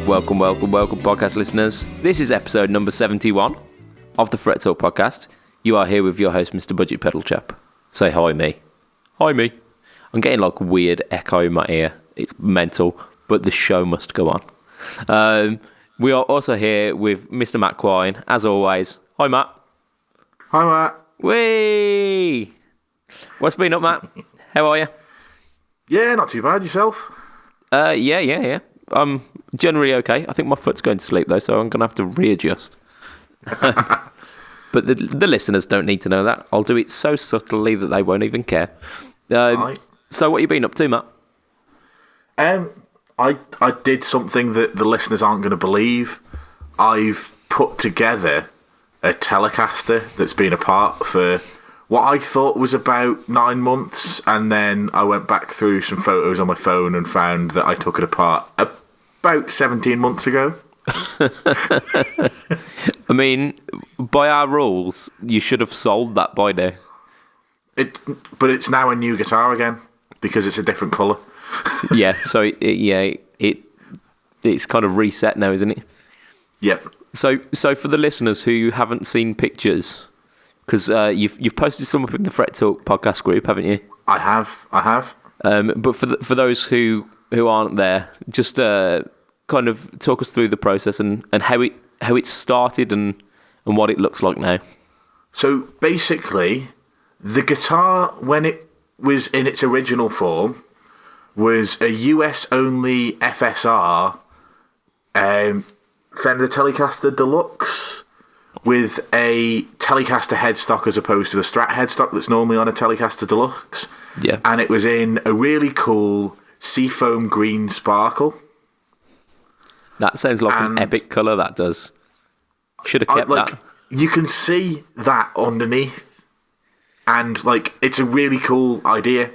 Welcome, podcast listeners. This is episode number 71 of the Fret Talk podcast. You are here with your host, Mr. Budget Pedal Chap. Say hi, me. Hi, me. I'm getting like weird echo in my ear. It's mental, but the show must go on. We are also here with Mr. Matt Quine, as always. Hi, Matt. Hi, Matt. Whee! What's been up, Matt? How are you? Yeah, not too bad. Yourself? Yeah. I'm generally okay. I think my foot's going to sleep, though, so I'm going to have to readjust. But the listeners don't need to know that. I'll do it so subtly that they won't even care. Right. So what have you been up to, Matt? I did something that the listeners aren't going to believe. I've put together a Telecaster that's been apart for what I thought was about 9 months, and then I went back through some photos on my phone and found that I took it apart about 17 months ago. I mean, by our rules, you should have sold that by now. But it's now a new guitar again because it's a different colour. Yeah, so it's kind of reset now, isn't it? Yep. So for the listeners who haven't seen pictures, because you've posted some up in the Fret Talk podcast group, haven't you? I have. But for those who aren't there, just kind of talk us through the process and how it started and what it looks like now. So basically, the guitar, when it was in its original form, was a US-only FSR Fender Telecaster Deluxe with a Telecaster headstock as opposed to the Strat headstock that's normally on a Telecaster Deluxe. Yeah. And it was in a really cool seafoam green sparkle. That sounds like an epic colour, that does. Should have kept that. You can see that underneath. And, it's a really cool idea.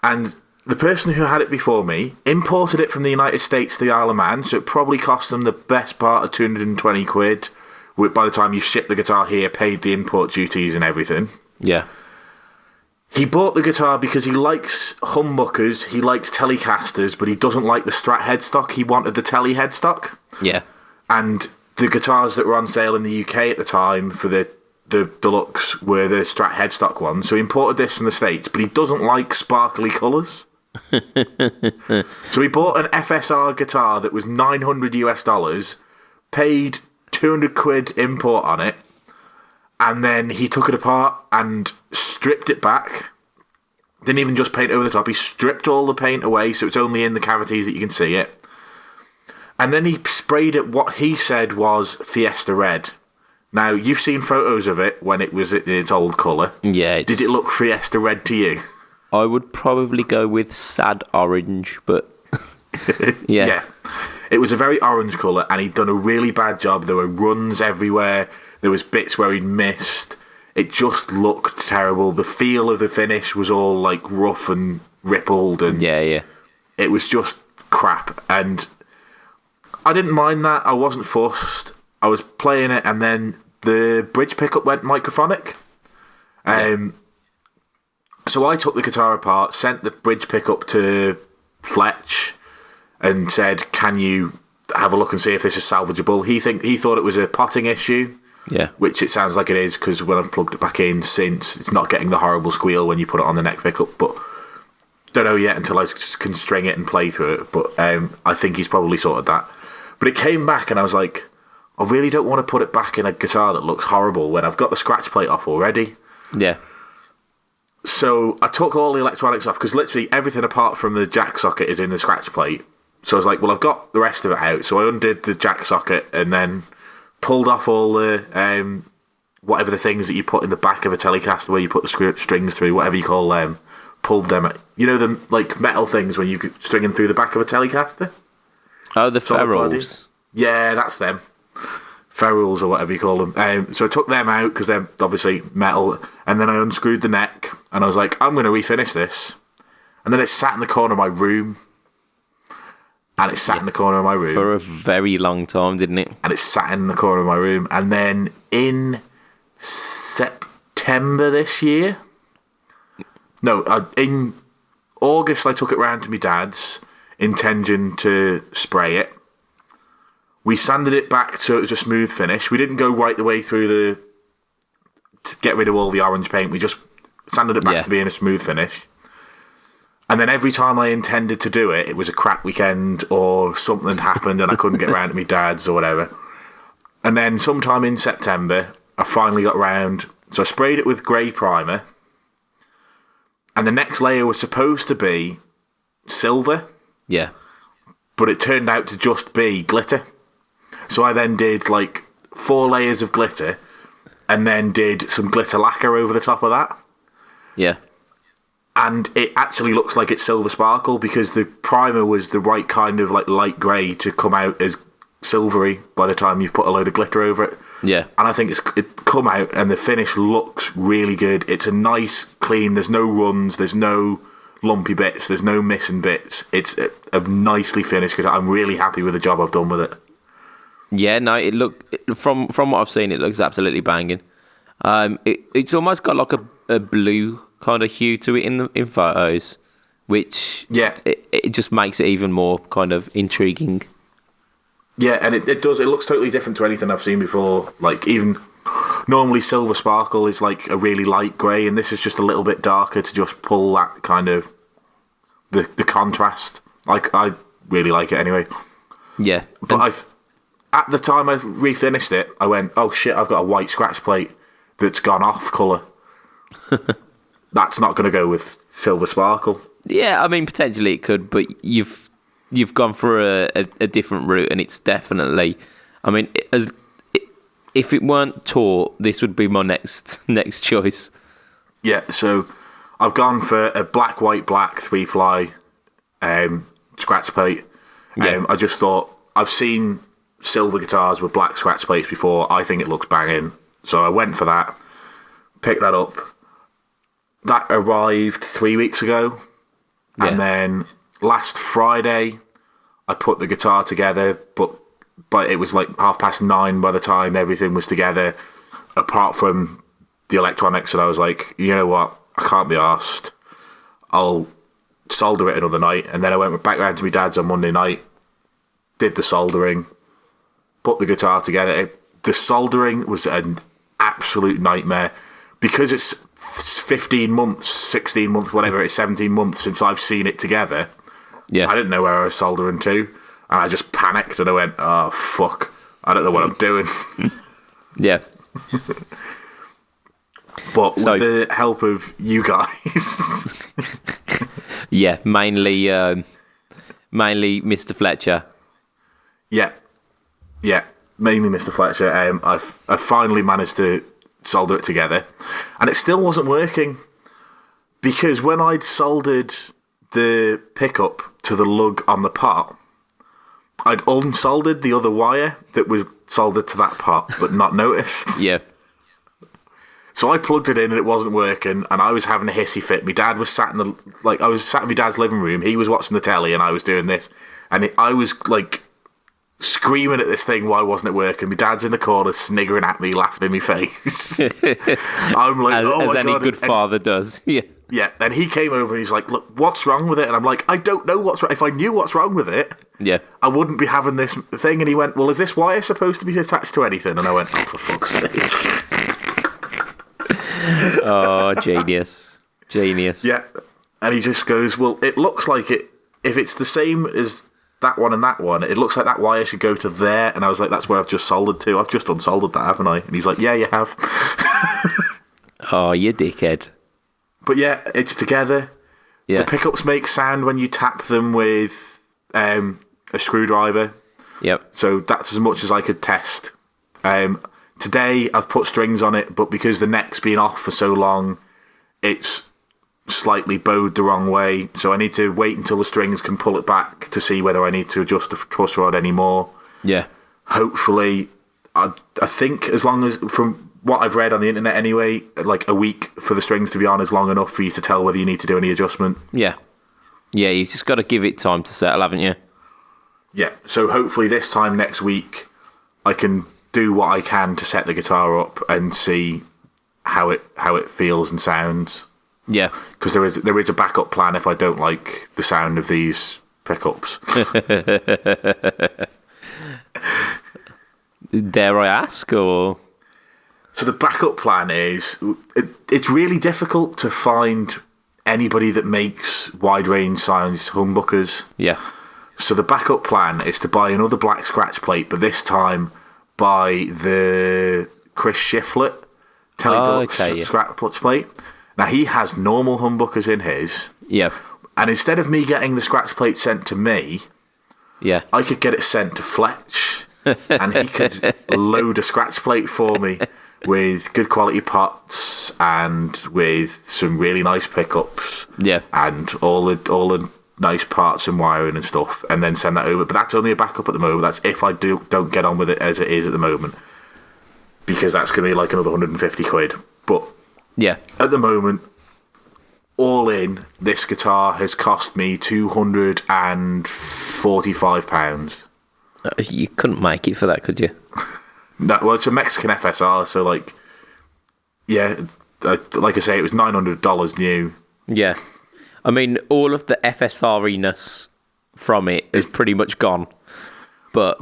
And the person who had it before me imported it from the United States to the Isle of Man, so it probably cost them the best part of 220 quid. By the time you shipped the guitar here, paid the import duties and everything. Yeah. He bought the guitar because he likes humbuckers, he likes Telecasters, but he doesn't like the Strat headstock. He wanted the Tele headstock. Yeah. And the guitars that were on sale in the UK at the time for the Deluxe were the Strat headstock ones. So he imported this from the States, but he doesn't like sparkly colours. So he bought an FSR guitar that was $900, paid 200 quid import on it, and then he took it apart and stripped it back. Didn't even just paint over the top, he stripped all the paint away so it's only in the cavities that you can see it. And then he sprayed it what he said was Fiesta Red. Now, you've seen photos of it when it was in its old colour. Yeah. Did it look Fiesta Red to you? I would probably go with sad orange, but yeah. Yeah. It was a very orange colour, and he'd done a really bad job. There were runs everywhere. There was bits where he'd missed. It just looked terrible. The feel of the finish was all rough and rippled, and yeah. It was just crap. And I didn't mind that. I wasn't fussed. I was playing it, and then the bridge pickup went microphonic. So I took the guitar apart, sent the bridge pickup to Fletch, and said, "Can you have a look and see if this is salvageable?" He thought it was a potting issue, yeah, which it sounds like it is because when I've plugged it back in since, it's not getting the horrible squeal when you put it on the neck pickup. But don't know yet until I can string it and play through it. But I think he's probably sorted that. But it came back, and I was like, I really don't want to put it back in a guitar that looks horrible when I've got the scratch plate off already. Yeah. So I took all the electronics off because literally everything apart from the jack socket is in the scratch plate. So I was like, well, I've got the rest of it out. So I undid the jack socket and then pulled off all the whatever the things that you put in the back of a Telecaster where you put the strings through, whatever you call them. Pulled them, you know, the metal things when you string them through the back of a Telecaster. Oh, the ferrules. Yeah, that's them. Ferrules or whatever you call them. So I took them out because they're obviously metal, and then I unscrewed the neck, and I was like, I'm going to refinish this. And then it sat in the corner of my room. And it sat in the corner of my room. For a very long time, didn't it? And it sat in the corner of my room. And then in September this year... No, in August I took it round to my dad's, intending to spray it. We sanded it back so it was a smooth finish. We didn't go right the way through to get rid of all the orange paint. We just sanded it back to being a smooth finish. And then every time I intended to do it, it was a crap weekend or something happened and I couldn't get around to my dad's or whatever. And then sometime in September, I finally got round. So I sprayed it with grey primer. And the next layer was supposed to be silver. Yeah. But it turned out to just be glitter. So I then did like 4 layers of glitter and then did some glitter lacquer over the top of that. Yeah. And it actually looks like it's silver sparkle because the primer was the right kind of like light grey to come out as silvery by the time you've put a load of glitter over it. Yeah. And I think it's come out and the finish looks really good. It's a nice, clean, there's no runs, there's no lumpy bits, there's no missing bits. It's a nicely finished because I'm really happy with the job I've done with it. Yeah, no, from what I've seen, it looks absolutely banging. It's almost got like a blue kind of hue to it in photos, which it just makes it even more kind of intriguing. Yeah, and it does. It looks totally different to anything I've seen before. Like even normally silver sparkle is like a really light grey, and this is just a little bit darker to just pull that kind of the contrast. Like I really like it anyway. Yeah, but at the time I refinished it, I went, oh shit, I've got a white scratch plate that's gone off colour. That's not going to go with silver sparkle. Yeah, I mean potentially it could, but you've gone for a different route, and it's definitely. I mean, if it weren't taut, this would be my next choice. Yeah, so I've gone for a black, white, black 3-ply scratch plate. Yeah. I just thought I've seen silver guitars with black scratch plates before. I think it looks banging, so I went for that. Picked that up. That arrived 3 weeks ago, and then last Friday I put the guitar together, but it was like 9:30 by the time everything was together, apart from the electronics, and I was like, you know what, I can't be arsed. I'll solder it another night. And then I went back round to my dad's on Monday night, did the soldering, put the guitar together. The soldering was an absolute nightmare because it's 15 months, 16 months, whatever, it's 17 months since I've seen it together. Yeah. I didn't know where I was soldering to, and I just panicked and I went, oh, fuck, I don't know what I'm doing. Yeah. But with the help of you guys... Yeah, mainly Mr. Fletcher. Yeah, mainly Mr. Fletcher. I finally managed to solder it together, and it still wasn't working because when I'd soldered the pickup to the lug on the pot, I'd unsoldered the other wire that was soldered to that pot, but not noticed. Yeah. So I plugged it in and it wasn't working, and I was having a hissy fit. My dad was sat in I was sat in my dad's living room. He was watching the telly, and I was doing this, and I was like screaming at this thing. Why wasn't it working? My dad's in the corner sniggering at me, laughing in my face. I'm like, oh my God. As any good father does. Yeah. Yeah. Then he came over and he's like, look, what's wrong with it? And I'm like, I don't know what's wrong. If I knew what's wrong with it, I wouldn't be having this thing. And he went, well, is this wire supposed to be attached to anything? And I went, oh, for fuck's sake. Oh, genius. Yeah. And he just goes, well, it looks like it, if it's the same as that one and that one, it looks like that wire should go to there. And I was like, that's where I've just soldered to. I've just unsoldered that, haven't I? And he's like, yeah, you have. Oh, you dickhead. But yeah, it's together. Yeah. The pickups make sound when you tap them with a screwdriver. Yep. So that's as much as I could test. Today I've put strings on it, but because the neck's been off for so long, it's slightly bowed the wrong way. So I need to wait until the strings can pull it back to see whether I need to adjust the truss rod anymore. Yeah. Hopefully, I think as long as, from what I've read on the internet anyway, like a week for the strings to be on is long enough for you to tell whether you need to do any adjustment. Yeah. Yeah, you just got to give it time to settle, haven't you? Yeah, so hopefully this time next week I can do what I can to set the guitar up and see how it feels and sounds. Yeah. Because there is a backup plan if I don't like the sound of these pickups. Dare I ask, or? So the backup plan is, it's really difficult to find anybody that makes wide-range size humbuckers. Yeah. So the backup plan is to buy another black scratch plate, but this time buy the Chris Shiflett Deluxe scratch plate. Now, he has normal humbuckers in his. Yeah. And instead of me getting the scratch plate sent to me, yeah, I could get it sent to Fletch, and he could load a scratch plate for me with good quality pots and with some really nice pickups. Yeah. And all the nice parts and wiring and stuff, and then send that over. But that's only a backup at the moment. That's if I don't get on with it as it is at the moment, because that's going to be like another 150 quid. But yeah, at the moment, all in, this guitar has cost me £245. You couldn't make it for that, could you? No, well, it's a Mexican FSR, so like, yeah, like I say, it was $900 new. Yeah, I mean, all of the FSR-iness from it is pretty much gone. But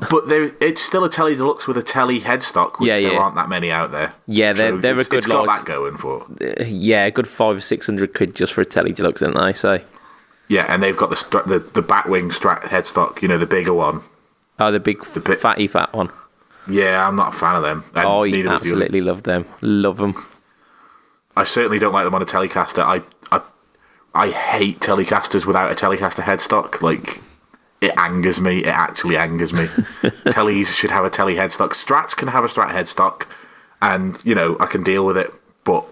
it's still a Tele Deluxe with a Tele headstock, which there aren't that many out there. Yeah, they're a good. It's got that going for. Yeah, a good 500 or 600 quid just for a Tele Deluxe, don't they? So. Yeah, and they've got the Batwing Strat headstock, the bigger one. Oh, the big fatty fat one. Yeah, I'm not a fan of them. I absolutely love them. Love them. I certainly don't like them on a Telecaster. I hate Telecasters without a Telecaster headstock. Like, it angers me. It actually angers me. Teles should have a Tele headstock. Strats can have a Strat headstock, and, I can deal with it. But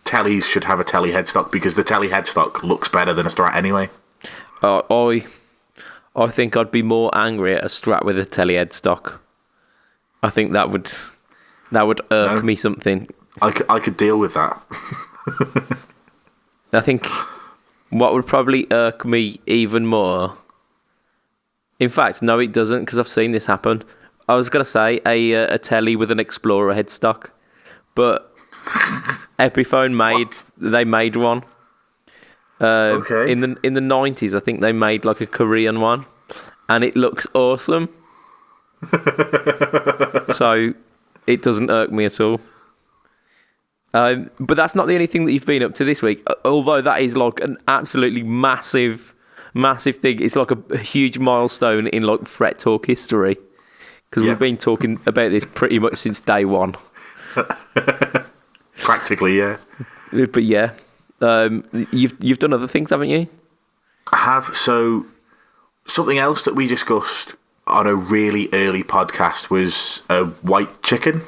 Teles should have a Tele headstock because the Tele headstock looks better than a Strat anyway. I think I'd be more angry at a Strat with a Tele headstock. I think that would irk me something. I could deal with that. I think what would probably irk me even more... In fact, no, it doesn't, because I've seen this happen. I was going to say a Tele with an Explorer headstock, but Epiphone made one. Okay. In the 90s, I think they made like a Korean one, and it looks awesome. So it doesn't irk me at all. But that's not the only thing that you've been up to this week, although that is like an absolutely massive thing. It's like a huge milestone in like Fret Talk history, because we've been talking about this pretty much since day one. Practically, yeah. But yeah, you've done other things, haven't you? I have. So something else that we discussed on a really early podcast was a White Chicken,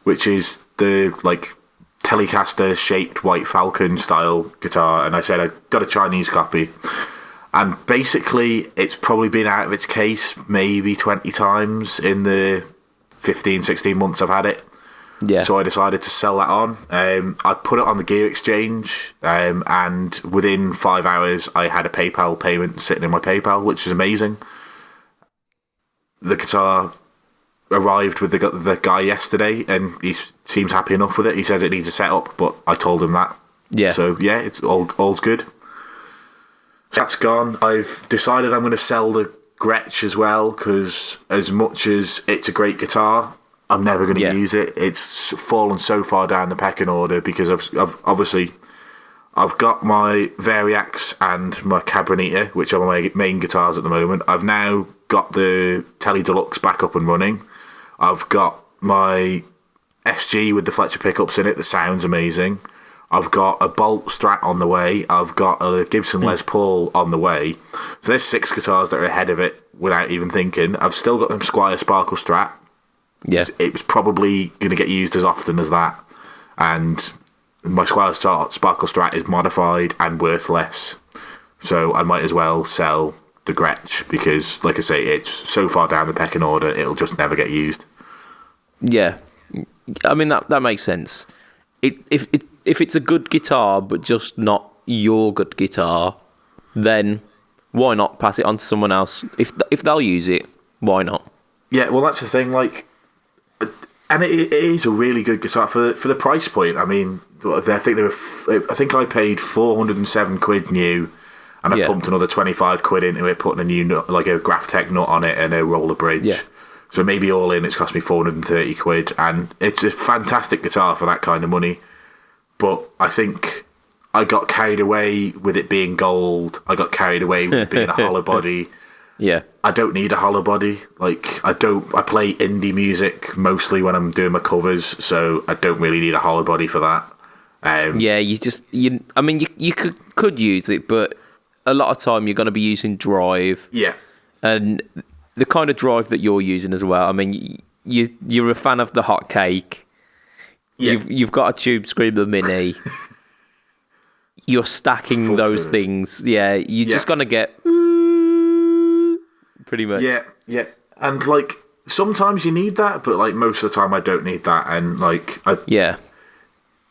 which is the like Telecaster shaped White Falcon style guitar, and I said I got a Chinese copy, and basically it's probably been out of its case maybe 20 times in the 15-16 months I've had it. Yeah. So I decided to sell that on. I put it on the Gear Exchange, and within 5 hours I had a PayPal payment sitting in my PayPal, which was amazing. The guitar arrived with the guy yesterday, and he seems happy enough with it. He says it needs a setup, but I told him that. Yeah. So yeah, it's all's good. So that's gone. I've decided I'm going to sell the Gretsch as well, because as much as it's a great guitar, I'm never going to use it. It's fallen so far down the pecking order because I've got my Variax and my Cabronita, which are my main guitars at the moment. I've now got the Tele Deluxe back up and running. I've got my SG with the Fletcher pickups in it that sounds amazing. I've got a Bolt Strat on the way. I've got a Gibson Les Paul on the way. So there's 6 guitars that are ahead of it without even thinking. I've still got the Squier Sparkle Strat. Yeah. It was probably going to get used as often as that. And my Squier Sparkle Strat is modified and worth less. So I might as well sell the Gretsch because, like I say, it's so far down the pecking order, it'll just never get used. Yeah. I mean, that makes sense. If it's a good guitar, but just not your good guitar, then why not pass it on to someone else? If they'll use it, why not? Yeah, well, that's the thing, like... And it is a really good guitar for the price point. I mean, I think I paid 407 quid new, and I pumped another 25 quid into it, putting a new nut, like a Graphtec nut on it and a roller bridge. Yeah. So maybe all in, it's cost me 430 quid, and it's a fantastic guitar for that kind of money. But I think I got carried away with it being gold. I got carried away with it being a hollow body. Yeah. I don't need a hollow body. Like, I play indie music mostly when I'm doing my covers, so I don't really need a hollow body for that. Yeah, you could use it, but a lot of time you're going to be using drive. Yeah. And the kind of drive that you're using as well. I mean, you're a fan of the hot cake. Yeah. You've got a Tube Screamer Mini. You're stacking those things. Yeah, you're just going to get pretty much. Yeah. And, like, sometimes you need that, but, like, most of the time I don't need that. And, like,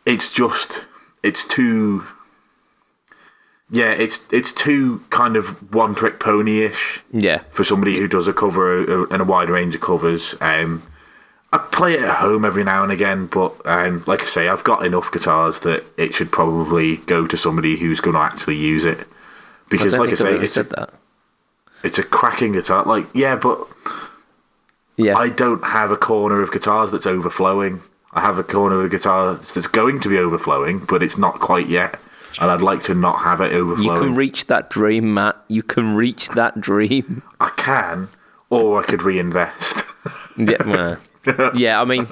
it's too... Yeah, it's too kind of one-trick pony-ish. Yeah. For somebody who does a cover and a wide range of covers. I play it at home every now and again, but like I say, I've got enough guitars that it should probably go to somebody who's going to actually use it. Because, like I say, it's a cracking guitar. Like, yeah, but I don't have a corner of guitars that's overflowing. I have a corner of guitars that's going to be overflowing, but it's not quite yet. And I'd like to not have it overflowing. You can reach that dream, Matt. You can reach that dream. I can, or I could reinvest. Yeah, I mean,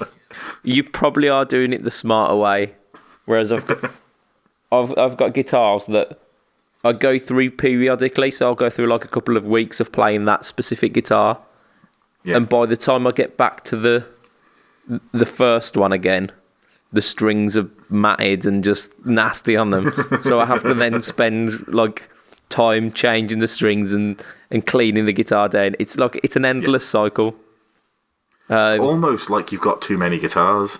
you probably are doing it the smarter way. Whereas I've got guitars that I go through periodically, so I'll go through like a couple of weeks of playing that specific guitar, and by the time I get back to the first one again, the strings are matted and just nasty on them. So I have to then spend like time changing the strings and cleaning the guitar down. It's an endless cycle. Almost like you've got too many guitars.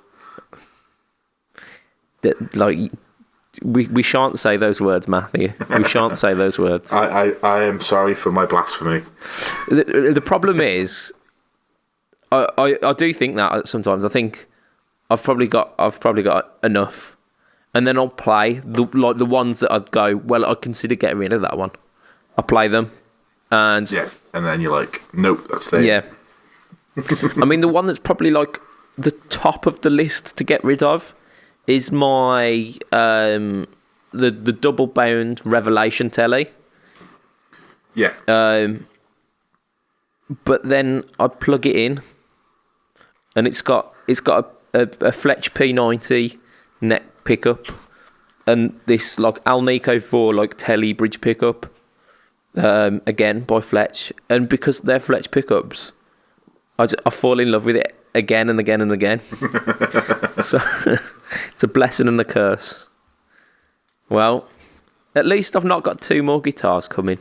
We shan't say those words, Matthew. We shan't say those words. I am sorry for my blasphemy. The problem is, I do think that sometimes. I think I've probably got enough, and then I'll play the ones that I'd go, well, I'd consider getting rid of that one. I'll play them, and then you're like, nope, that's there. Yeah. I mean, the one that's probably like the top of the list to get rid of is my the double bound Revelation telly. Yeah. But then I plug it in, and it's got a Fletch P90 neck pickup, and this like Alnico 4 like telly bridge pickup, again by Fletch, and because they're Fletch pickups, I fall in love with it again and again and again. So it's a blessing and a curse. Well, at least I've not got 2 more guitars coming.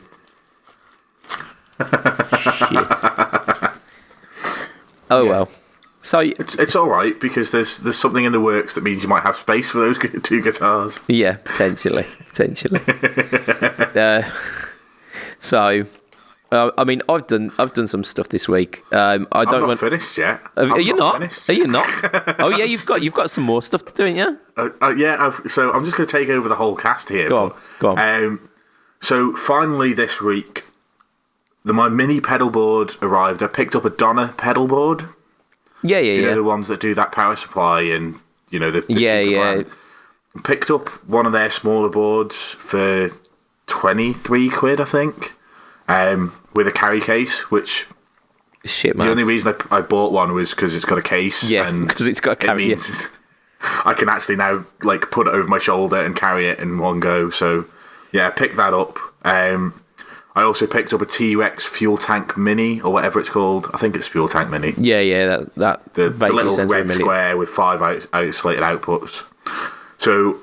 Shit. Well. So it's all right because there's something in the works that means you might have space for those 2 guitars. Yeah, potentially. So. I mean, I've done some stuff this week. I'm not finished yet. Are you not? Are you not? Oh yeah, you've got some more stuff to do, ain't you? Yeah. So I'm just going to take over the whole cast here. Go on. So finally this week, my mini pedal board arrived. I picked up a Donna pedal board. Yeah. You know, the ones that do that power supply and the yeah. Picked up one of their smaller boards for 23 quid, I think. With a carry case, which shit, man. The only reason I bought one was because it's got a case. Yeah, because it's got a carry. It means I can actually now like put it over my shoulder and carry it in one go. So yeah, I picked that up. I also picked up a T-Rex fuel tank mini or whatever it's called. I think it's fuel tank mini. Yeah, that the little red square with 5 isolated outputs. So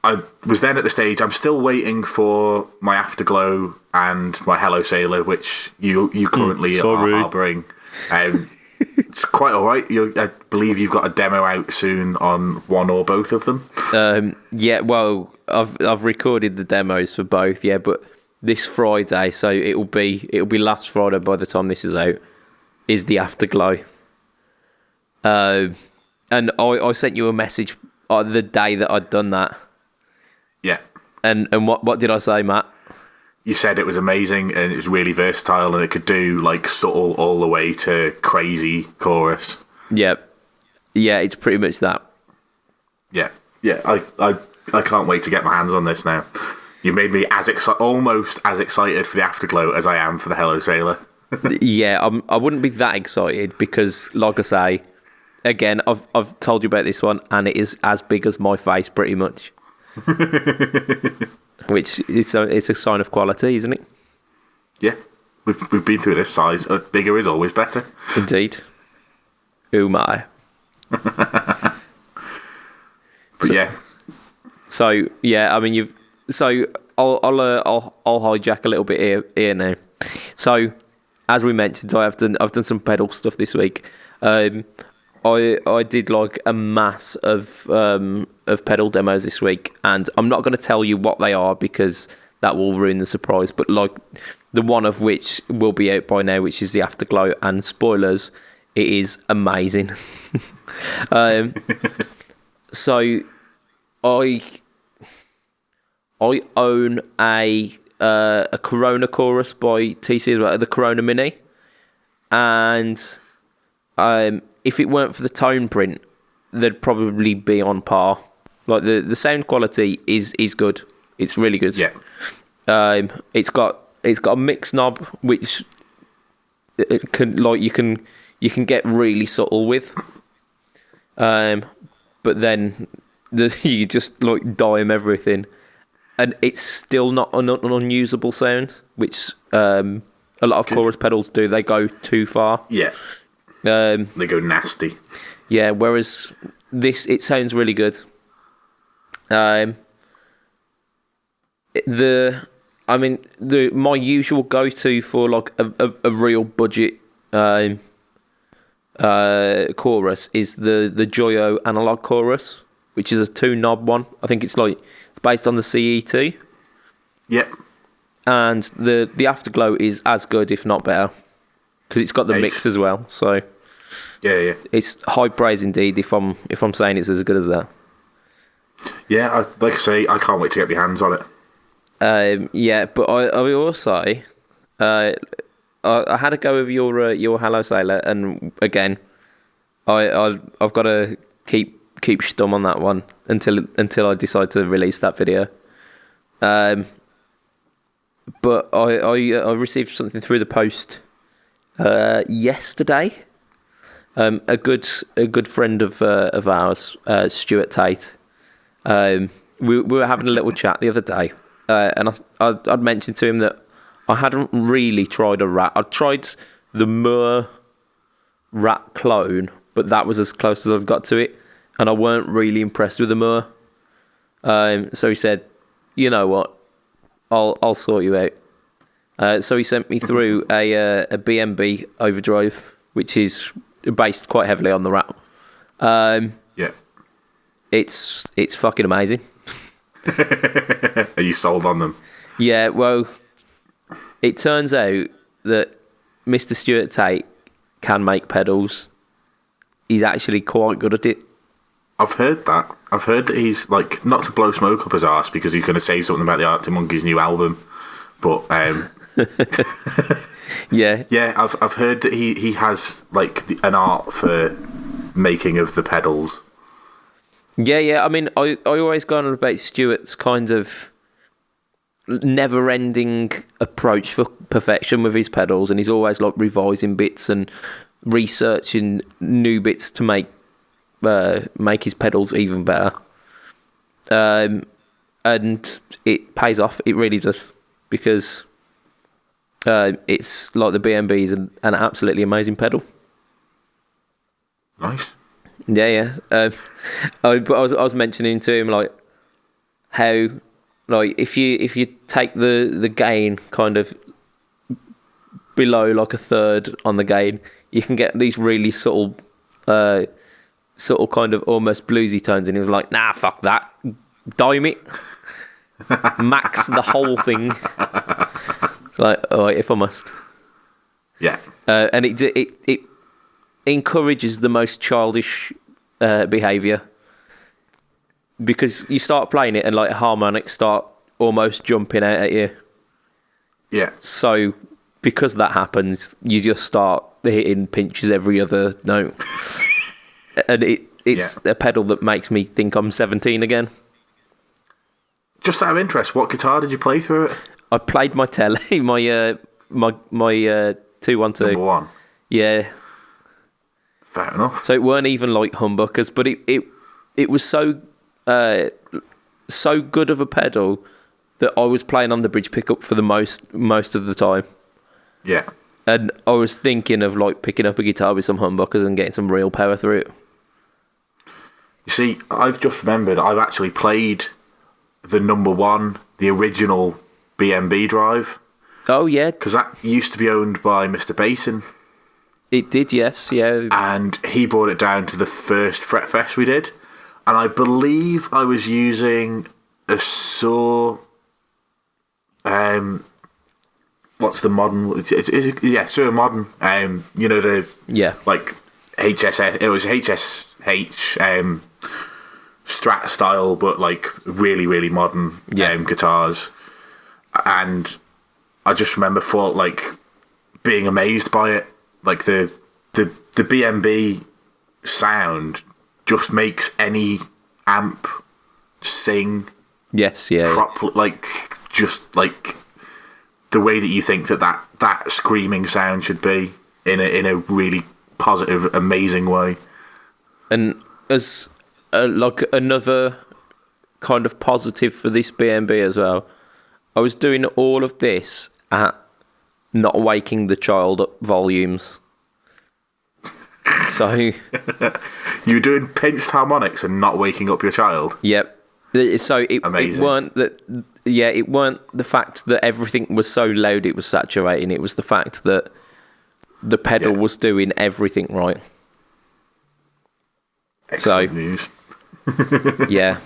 I was then at the stage. I'm still waiting for my Afterglow and my Hello Sailor, which you currently are harbouring. It's quite all right. I believe you've got a demo out soon on one or both of them. Yeah, well, I've recorded the demos for both. Yeah, but this Friday, so it'll be last Friday by the time this is out, is the Afterglow. And I sent you a message the day that I'd done that. Yeah. And what did I say, Matt? you said it was amazing and it was really versatile and it could do like subtle all the way to crazy chorus. Yeah, it's pretty much that. Yeah. I can't wait to get my hands on this now. You made me almost as excited for the Afterglow as I am for the Hello Sailor. Yeah, I wouldn't be that excited because, like I say, again, I've told you about this one, and it is as big as my face, pretty much. Which it's a sign of quality, isn't it? Yeah, we've been through this size. Bigger is always better. Indeed. Oh my. Yeah. So yeah, I mean I'll hijack a little bit here now. So as we mentioned, I've done some pedal stuff this week. I did like a mass of pedal demos this week, and I'm not going to tell you what they are because that will ruin the surprise. But like the one of which will be out by now, which is the Afterglow, and spoilers, it is amazing. So I own a Corona chorus by TC as well, the Corona Mini, and if it weren't for the tone print, they'd probably be on par. Like the sound quality is good. It's really good. Yeah. It's got a mix knob which it can you can get really subtle with. But then you just like dime everything, and it's still not an unusable sound, which a lot of chorus pedals do. They go too far. Yeah. They go nasty. Yeah, whereas this, it sounds really good. My usual go-to for like a real budget chorus is the Joyo analog chorus, which is a 2-knob one. I think it's based on the CET. Yep. And the Afterglow is as good, if not better, because it's got the mix as well. So yeah, it's high praise indeed. If I'm saying it's as good as that. Yeah, like I say, I can't wait to get my hands on it. Yeah, but I will say, I had a go of your Hello Sailor, and again, I've got to keep stum on that one until I decide to release that video. But I received something through the post yesterday. A good friend of ours, Stuart Tate. We were having a little chat the other day, and I'd mentioned to him that I hadn't really tried a Rat. I'd tried the Moore Rat clone, but that was as close as I've got to it, and I weren't really impressed with the Moore. So he said, "You know what? I'll sort you out." So he sent me through a BMB overdrive, which is based quite heavily on the Rat. Yeah, it's fucking amazing. Are you sold on them? Yeah, well, it turns out that Mr. Stuart Tate can make pedals. He's actually quite good at it. I've heard that. I've heard that he's like, not to blow smoke up his arse because he's going to say something about the Arctic Monkeys' new album, but yeah, I've heard that he has like an art for making of the pedals. Yeah. I mean, I always go on about Stuart's kind of never-ending approach for perfection with his pedals, and he's always like revising bits and researching new bits to make his pedals even better. And it pays off. It really does, because it's like the BMB is an absolutely amazing pedal. Nice. Yeah. I was mentioning to him like how, like, if you take the gain kind of below like a third on the gain, you can get these really subtle kind of almost bluesy tones. And he was like, "Nah, fuck that, dime it, max the whole thing." Like, all right, if I must. Yeah. And it encourages the most childish behaviour, because you start playing it and like harmonics start almost jumping out at you, Yeah. So because that happens, you just start hitting pinches every other note. And it's a pedal that makes me think I'm 17 again. Just out of interest, what guitar did you play through it? I played my telly, my 212. Number one. Yeah. Fair enough. So it weren't even like humbuckers, but it was so good of a pedal that I was playing on the bridge pickup for the most of the time. Yeah. And I was thinking of like picking up a guitar with some humbuckers and getting some real power through it. You see, I've just remembered I've actually played the number one, the original B&B drive. Oh, yeah. Because that used to be owned by Mr. Basin. It did, yes, yeah. And he brought it down to the first Fret Fest we did. And I believe I was using a Saw... what's the modern... Saw modern. You know, the... Yeah. Like, HSS... It was HSH... Strat style, but like really, really modern guitars. And I just remember being amazed by it. Like the B&B sound just makes any amp sing. Yes, yeah. Like just like the way that you think that screaming sound should be in a really positive, amazing way. And as like another kind of positive for this B&B as well, I was doing all of this at not waking the child up volumes. So you were doing pinched harmonics and not waking up your child. Yep. So it weren't that. Yeah, it weren't the fact that everything was so loud it was saturating. It was the fact that the pedal was doing everything right. Excellent news. Yeah,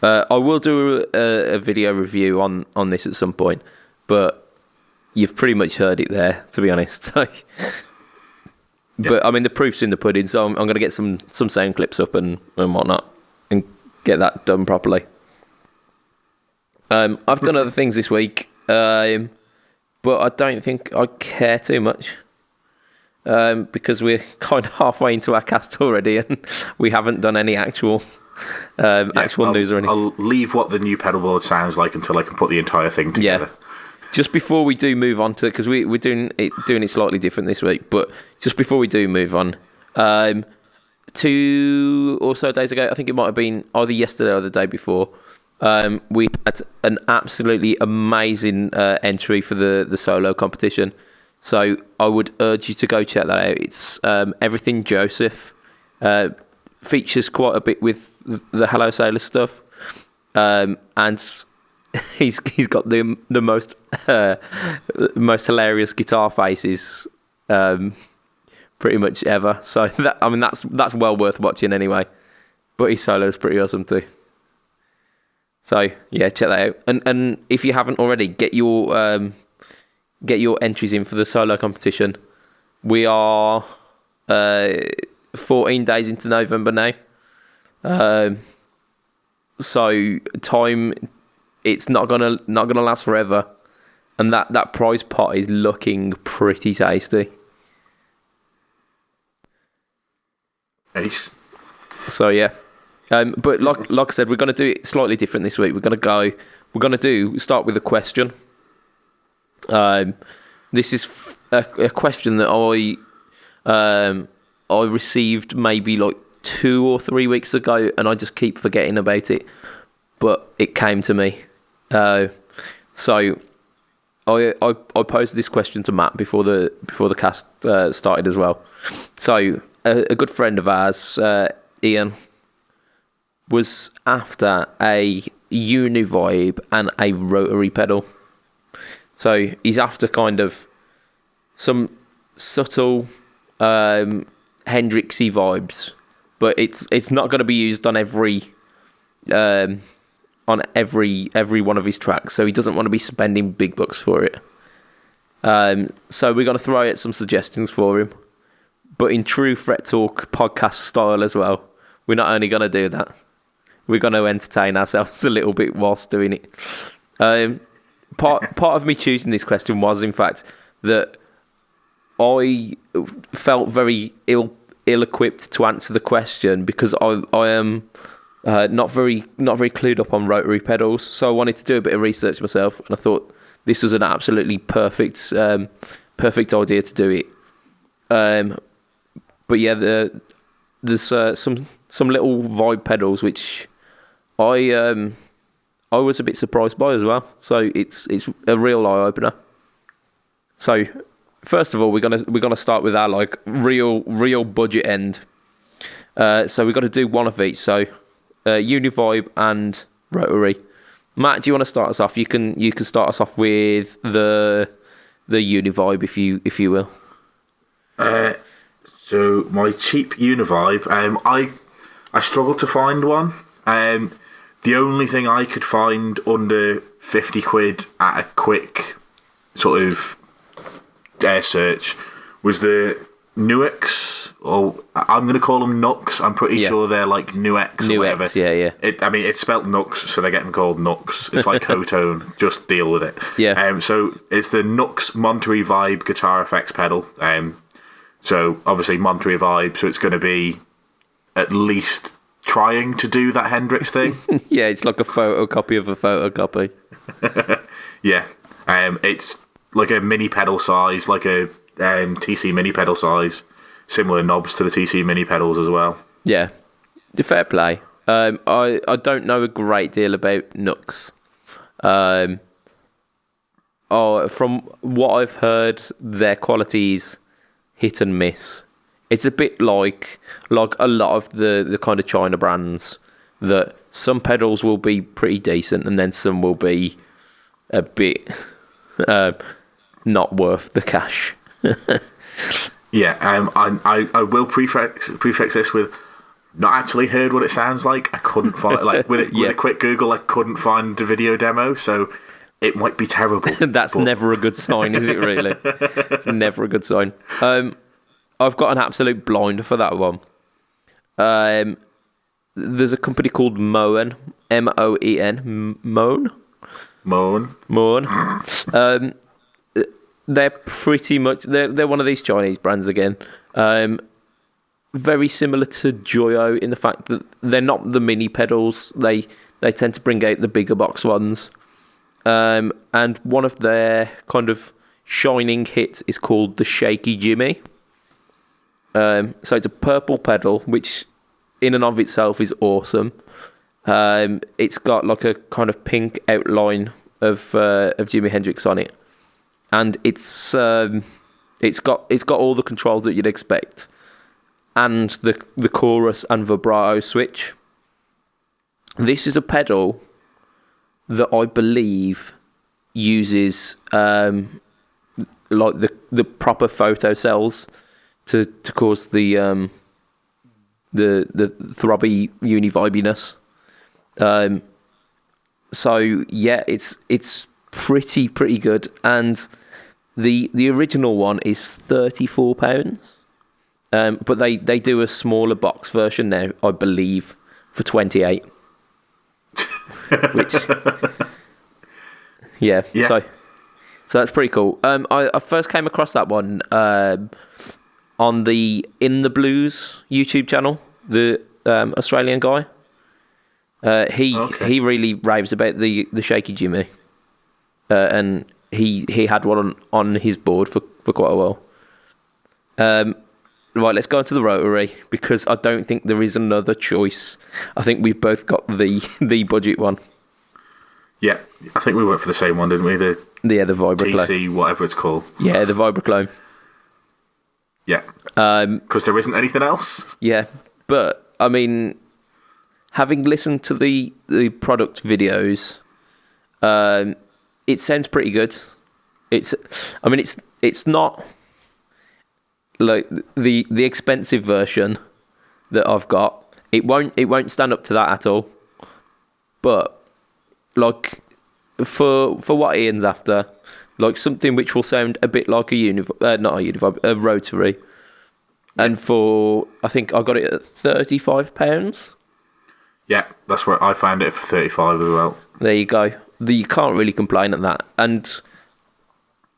I will do a video review on this at some point, but you've pretty much heard it there, to be honest. So, but I mean, the proof's in the pudding, so I'm going to get some sound clips up and whatnot, and get that done properly. I've done other things this week, but I don't think I care too much. Because we're kind of halfway into our cast already, and we haven't done any actual news or anything. I'll leave what the new pedal board sounds like until I can put the entire thing together. Yeah. Just before we do move on to, because we're doing it slightly different this week, but just before we do move on, 2 or so days ago, I think it might have been either yesterday or the day before, we had an absolutely amazing entry for the solo competition. So I would urge you to go check that out. It's Everything Joseph. Features quite a bit with the Hello Sailor stuff, and he's got the most hilarious guitar faces pretty much ever. So that's well worth watching anyway. But his solo's pretty awesome too. So yeah, check that out. And if you haven't already, get your entries in for the solo competition. We are 14 days into November now. So time, it's not gonna last forever, and that prize pot is looking pretty tasty. Nice. So yeah, but like I said, we're gonna do it slightly different this week. We're gonna start with a question. This is a question that I received maybe like 2 or 3 weeks ago, and I just keep forgetting about it. But it came to me, so I posed this question to Matt before the cast started as well. So a good friend of ours, Ian, was after a Univibe and a rotary pedal. So he's after kind of some subtle Hendrixy vibes, but it's not going to be used on every one of his tracks. So he doesn't want to be spending big bucks for it. So we're going to throw out some suggestions for him, but in true Fret Talk podcast style as well. We're not only going to do that, we're going to entertain ourselves a little bit whilst doing it. part of me choosing this question was, in fact, that I felt very ill-equipped to answer the question because I am not very clued up on rotary pedals. So I wanted to do a bit of research myself, and I thought this was an absolutely perfect idea to do it. But yeah, there's some little vibe pedals which I was a bit surprised by as well. So it's a real eye opener. So first of all, we're gonna start with our like real budget end. So we've got to do one of each. So Univibe and rotary. Matt, do you want to start us off? You can start us off with the Univibe if you will. So my cheap Univibe, I struggled to find one. The only thing I could find under 50 quid at a quick sort of search was the Nuix, or I'm going to call them Nux. I'm pretty sure they're like Nuix or whatever. Yeah. It's spelt Nux, so they're getting called Nux. It's like Cotone, just deal with it. Yeah. So it's the Nux Monterey Vibe guitar effects pedal. So obviously Monterey Vibe, so it's going to be at least trying to do that Hendrix thing. Yeah, it's like a photocopy of a photocopy. Yeah. It's like a mini pedal size, like a TC mini pedal size. Similar knobs to the TC mini pedals as well. Yeah, fair play. I don't know a great deal about Nux. From what I've heard, their quality's hit and miss. It's a bit like a lot of the kind of China brands, that some pedals will be pretty decent and then some will be a bit not worth the cash. Yeah, I will prefix this with not actually heard what it sounds like. I couldn't find with a quick Google. I couldn't find the video demo, so it might be terrible. That's never a good sign, is it? Really, it's never a good sign. I've got an absolute blind for that one. There's a company called Moen, Moen, Moen. They're pretty much they're one of these Chinese brands again. Very similar to Joyo in the fact that they're not the mini pedals. They tend to bring out the bigger box ones. And one of their kind of shining hits is called the Shaky Jimmy. So it's a purple pedal, which in and of itself is awesome. It's got like a kind of pink outline of Jimi Hendrix on it, and it's got all the controls that you'd expect, and the chorus and vibrato switch. This is a pedal that I believe uses like the proper photo cells to cause the throbby univibiness. So yeah, it's pretty good, and the original one is £34, but they do a smaller box version now, I believe, for 28. Which yeah. So that's pretty cool. I first came across that one on the In the Blues YouTube channel, the Australian guy. He really raves about the Shaky Jimmy, and he had one on his board for quite a while. Right, let's go into the rotary, because I don't think there is another choice. I think we've both got the budget one. Yeah, I think we went for the same one, didn't we? The Vibraclone. TC, whatever it's called. Yeah, the Vibraclone. Yeah. Because there isn't anything else. Yeah, but I mean, having listened to the product videos, it sounds pretty good. It's not like the expensive version that I've got. It won't stand up to that at all. But like for what Ian's after, like something which will sound a bit like a rotary. And for, I think I got it at £35. Yeah, that's where I found it for 35 as well. There you go. you can't really complain at that. And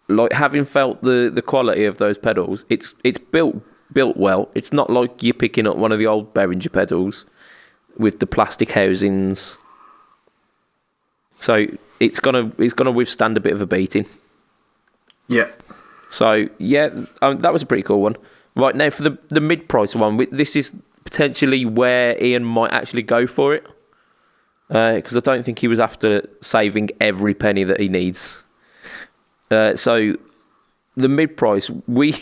like having felt the quality of those pedals, it's built well. It's not like you're picking up one of the old Behringer pedals with the plastic housings. So it's gonna withstand a bit of a beating. Yeah. So yeah, that was a pretty cool one. Right now for the mid-price one, this is potentially where Ian might actually go for it, because I don't think he was after saving every penny that he needs. So the mid-price, we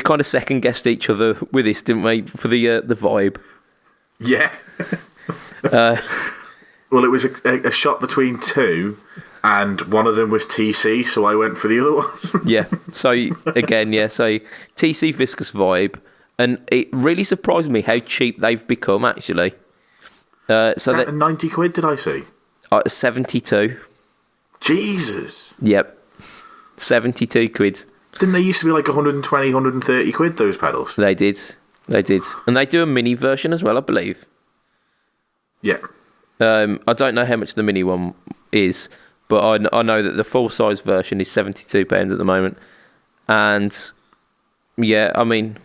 kind of second-guessed each other with this, didn't we, for the vibe? Yeah. Well, it was a shot between two, and one of them was TC, so I went for the other one. Yeah. So again, so TC Viscous Vibe, and it really surprised me how cheap they've become, actually. So that 90 quid, did I see? 72. Jesus. Yep. 72 quid. Didn't they used to be like 120, 130 quid, those pedals? They did. And they do a mini version as well, I believe. Yeah. I don't know how much the mini one is, but I know that the full-size version is £72 at the moment. And, yeah, I mean,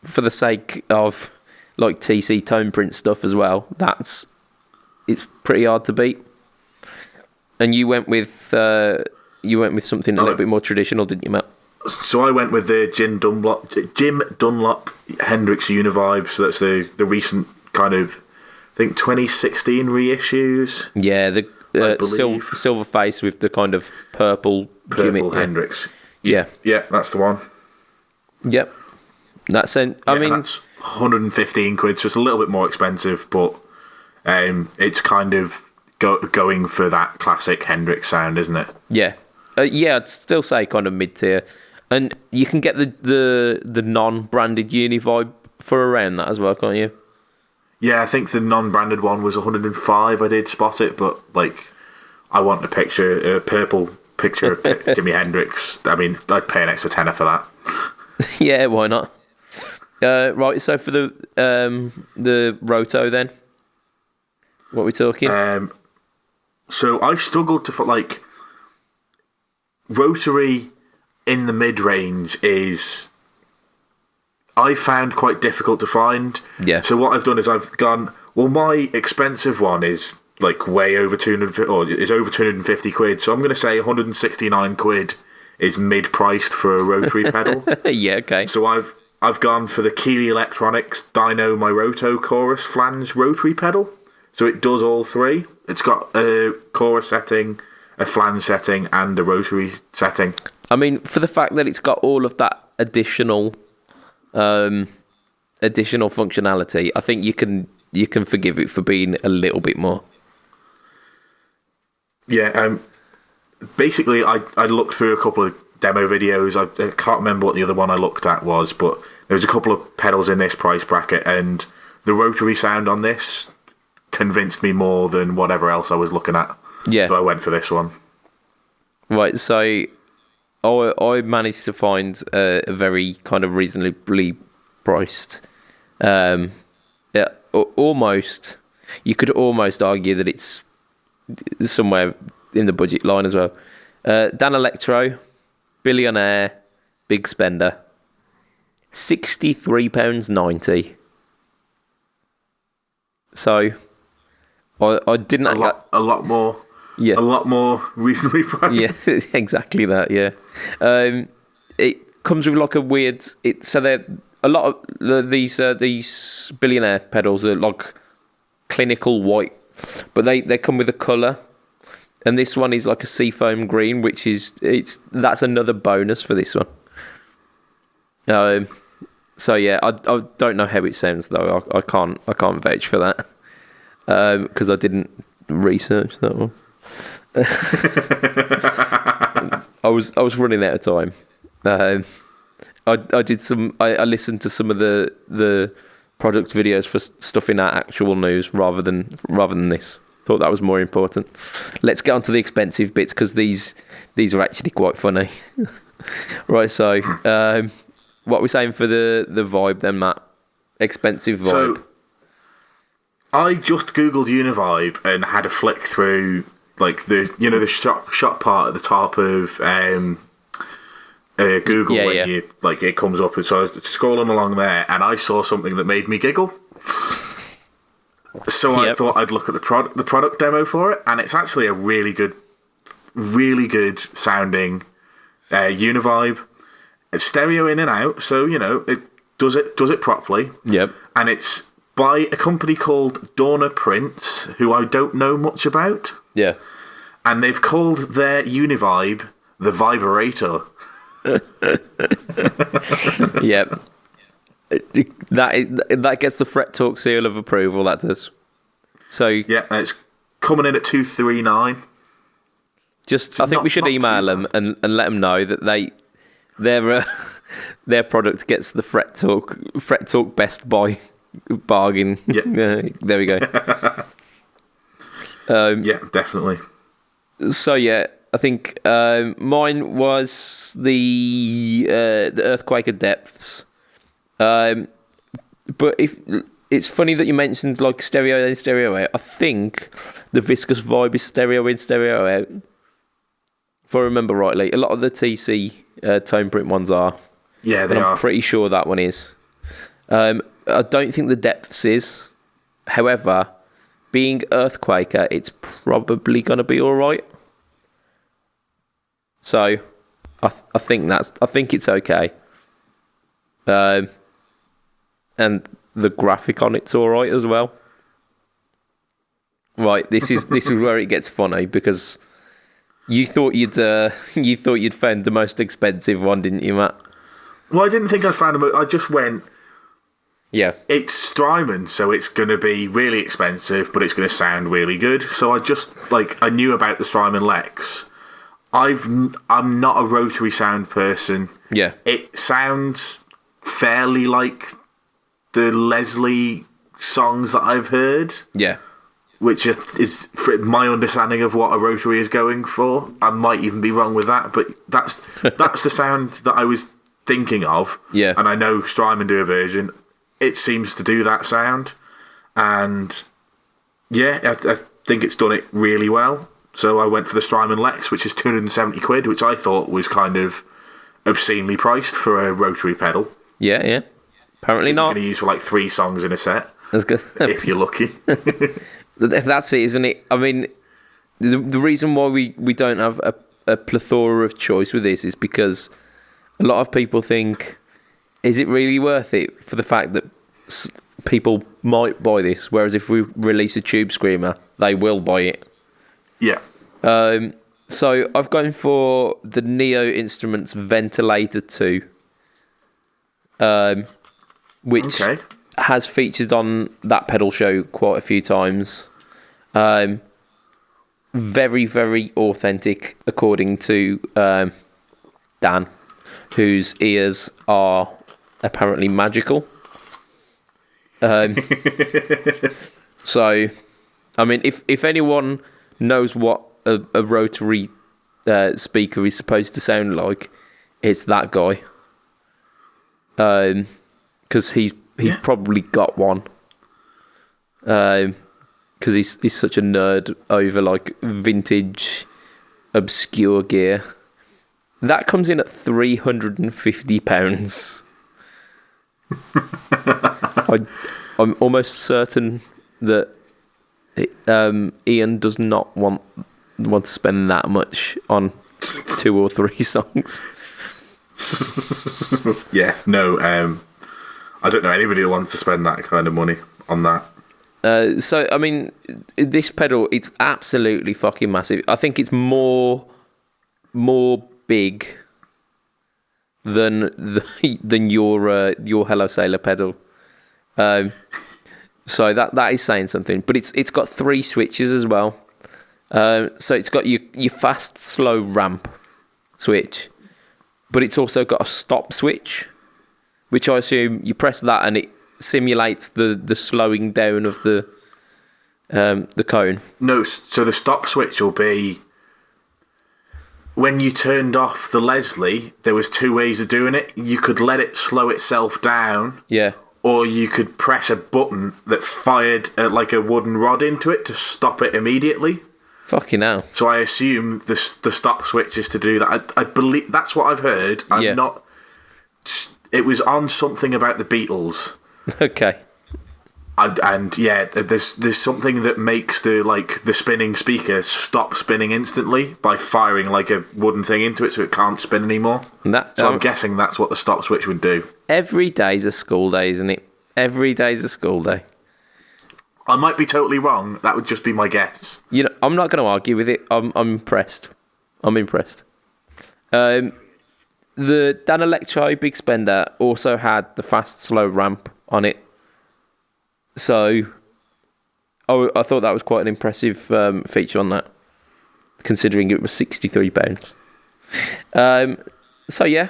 for the sake of, like, TC tone print stuff as well, it's pretty hard to beat. And you went with something a little bit more traditional, didn't you, Matt? So I went with the Jim Dunlop Hendrix Univibe. So that's the recent kind of, I think, 2016 reissues. Yeah, the silver face with the kind of purple gimmick. Hendrix. Yeah, that's the one. Yep, that's it. I mean, that's 115 quid, so it's a little bit more expensive, but it's kind of going for that classic Hendrix sound, isn't it? Yeah, I'd still say kind of mid tier, and you can get the non-branded Univibe for around that as well, can't you? Yeah, I think the non-branded one was 105. I did spot it, but like, I want a purple picture of Jimi Hendrix. I mean, I'd pay an extra tenner for that. Yeah, why not? Right, so for the Roto then, what are we talking? So I struggled to like rotary in the mid-range is, I found quite difficult to find. Yeah. So what I've done is I've gone, well, my expensive one is like way over 200, or is over 250 quid. So I'm going to say 169 quid is mid-priced for a rotary pedal. Yeah, okay. So I've gone for the Keeley Electronics Dyno My Roto Chorus Flange Rotary Pedal. So it does all three. It's got a chorus setting, a flange setting, and a rotary setting. I mean, for the fact that it's got all of that additional functionality, I think you can forgive it for being a little bit more. Yeah. Basically, I looked through a couple of demo videos. I can't remember what the other one I looked at was, but there was a couple of pedals in this price bracket, and the rotary sound on this convinced me more than whatever else I was looking at. Yeah. So I went for this one. Right, so I managed to find a very kind of reasonably priced. Almost, you could almost argue that it's somewhere in the budget line as well. Dan Electro, billionaire, big spender, £63.90. So I didn't a lot more. Yeah, a lot more reasonably priced. Yeah, exactly that. Yeah, it comes with like a weird. So they're a lot of these billionaire pedals are like clinical white, but they come with a colour, and this one is like a seafoam green, which is that's another bonus for this one. So yeah, I don't know how it sounds though. I can't vouch for that because I didn't research that one. I was running out of time. I did some. I listened to some of the product videos for stuff in our actual news rather than this. Thought that was more important. Let's get on to the expensive bits because these are actually quite funny. Right, so what are we saying for the vibe then, Matt? Expensive vibe. So I just googled Univibe and had a flick through like the shop part at the top of Google when you like it comes up, and so I was scrolling along there, and I saw something that made me giggle. So I thought I'd look at the product demo for it, and it's actually a really good sounding Univibe. It's stereo in and out, so it does it properly. Yep. And it's by a company called Dorna Prince, who I don't know much about. Yeah. And they've called their Univibe the Vibrator. Yep. That gets the Fret Talk seal of approval, that does. So yeah, it's coming in at 239. I think we should email them and let them know that their product gets the Fret Talk Best Buy bargain. Yeah. There we go. Yeah, definitely. So yeah, I think mine was the Earthquaker Depths. But it's funny that you mentioned like stereo in, stereo out. I think the Viscous Vibe is stereo in, stereo out. If I remember rightly, a lot of the TC tone print ones are. Yeah, they are. I'm pretty sure that one is. I don't think the Depths is. However, being Earthquaker, it's probably going to be all right. So, I think it's okay. And the graphic on it's all right as well. Right, this is where it gets funny, because you thought you'd found the most expensive one, didn't you, Matt? Well, I didn't think I found them. I just went. Yeah, it's Strymon, so it's going to be really expensive, but it's going to sound really good. So I knew about the Strymon Lex. I'm not a rotary sound person. Yeah, it sounds fairly like the Leslie songs that I've heard. Yeah, which is my understanding of what a rotary is going for. I might even be wrong with that, but that's the sound that I was thinking of. Yeah, and I know Strymon do a version. It seems to do that sound, and yeah, I think it's done it really well. So I went for the Strymon Lex, which is £270, which I thought was kind of obscenely priced for a rotary pedal. Yeah. Apparently not. You're going to use for like 3 songs in a set. That's good. If you're lucky. That's it, isn't it? I mean, the reason why we don't have a plethora of choice with this is because a lot of people think, is it really worth it for the fact that people might buy this, whereas if we release a Tube Screamer, they will buy it. Yeah. So I've gone for the Neo Instruments Ventilator 2, which has featured on that pedal show quite a few times. Very, very authentic, according to Dan, whose ears are apparently magical. So, I mean, if anyone knows what a rotary speaker is supposed to sound like, it's that guy. Because he's probably got one. Because he's such a nerd over like vintage, obscure gear. That comes in at £350. I'm almost certain that Ian does not want to spend that much on 2 or 3 songs. Yeah, no. I don't know anybody that wants to spend that kind of money on that. So, I mean, this pedal, it's absolutely fucking massive. I think it's more big than your Hello Sailor pedal. So that is saying something. But it's got 3 switches as well. So it's got your fast, slow ramp switch, but it's also got a stop switch, which I assume you press that and it simulates the slowing down of the cone. No, so the stop switch will be when you turned off the Leslie. There was 2 ways of doing it. You could let it slow itself down. Yeah. Or you could press a button that fired like a wooden rod into it to stop it immediately. Fucking hell. So I assume the stop switch is to do that. I believe that's what I've heard. I'm not. It was on something about the Beatles. Okay. There's something that makes the spinning speaker stop spinning instantly by firing like a wooden thing into it, so it can't spin anymore. I'm guessing that's what the stop switch would do. Every day's a school day, isn't it? Every day's a school day. I might be totally wrong. That would just be my guess. You know, I'm not going to argue with it. I'm impressed. I'm impressed. The Danelectro Big Spender also had the fast slow ramp on it. So, I thought that was quite an impressive feature on that, considering it was £63. So yeah,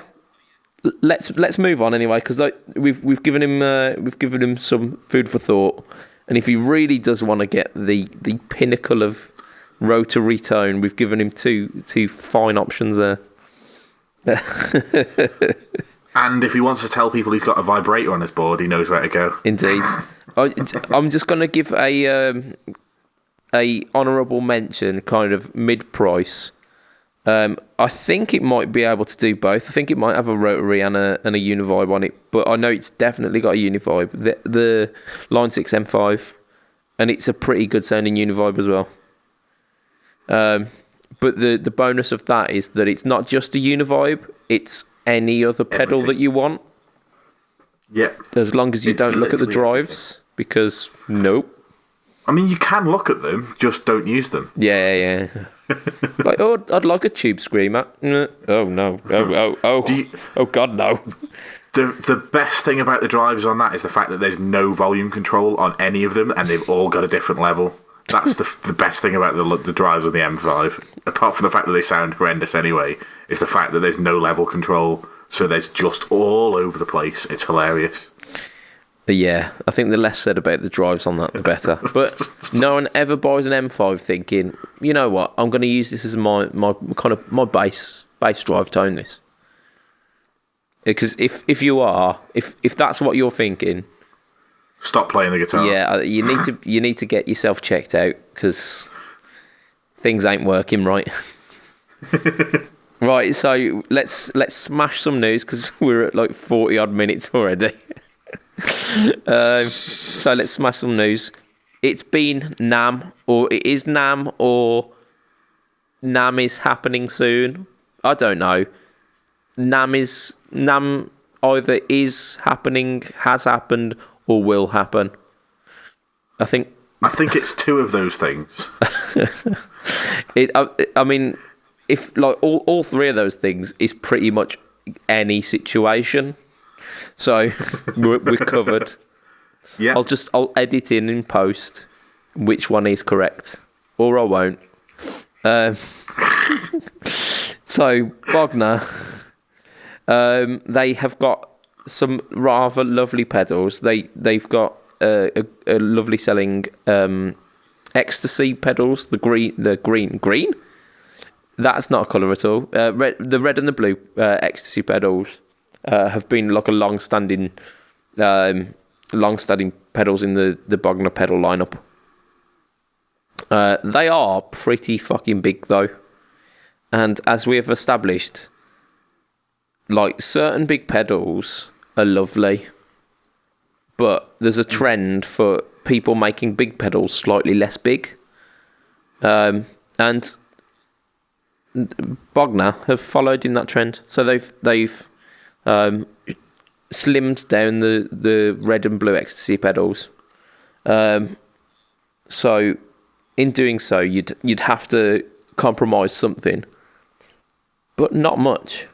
let's move on anyway, because we've given him some food for thought, and if he really does want to get the pinnacle of rotary tone, we've given him two fine options there. And if he wants to tell people he's got a vibrator on his board, he knows where to go. Indeed. I'm just going to give a honourable mention, kind of mid-price. I think it might be able to do both. I think it might have a rotary and a univibe on it, but I know it's definitely got a univibe. The Line 6 M5, and it's a pretty good sounding univibe as well. But the bonus of that is that it's not just a univibe, it's any other pedal that you want. Yeah. As long as you don't look at the drives, because nope. I mean, you can look at them, just don't use them. Yeah. Like, I'd like a tube screamer. Oh no. Oh God, no. The best thing about the drives on that is the fact that there's no volume control on any of them, and they've all got a different level. That's the best thing about the drives on the M5, apart from the fact that they sound horrendous anyway, is the fact that there's no level control, so there's just all over the place. It's hilarious. Yeah, I think the less said about the drives on that, the better. But no one ever buys an M5 thinking, you know what, I'm going to use this as my kind of my bass drive tone. This, because if you are, if that's what you're thinking, stop playing the guitar. Yeah, you need to get yourself checked out, because things ain't working right. Right, so let's smash some news, because we're at like 40 odd minutes already. So let's smash some news. It's been NAMM, or it is NAMM, or NAMM is happening soon. I don't know. NAMM either is happening, has happened, or will happen. I think it's two of those things. I mean, if like all three of those things is pretty much any situation. So we're covered. Yeah. I'll edit in post which one is correct, or I won't. So Bogner, they have got some rather lovely pedals. They've got a lovely selling ecstasy pedals. The green. That's not a colour at all. The red and the blue ecstasy pedals have been like a long-standing pedals in the Bogner pedal lineup. They are pretty fucking big though, and as we have established, like certain big pedals are lovely, but there's a trend for people making big pedals slightly less big, and Bogner have followed in that trend. So they've slimmed down the red and blue ecstasy pedals. So in doing so, you'd have to compromise something, but not much.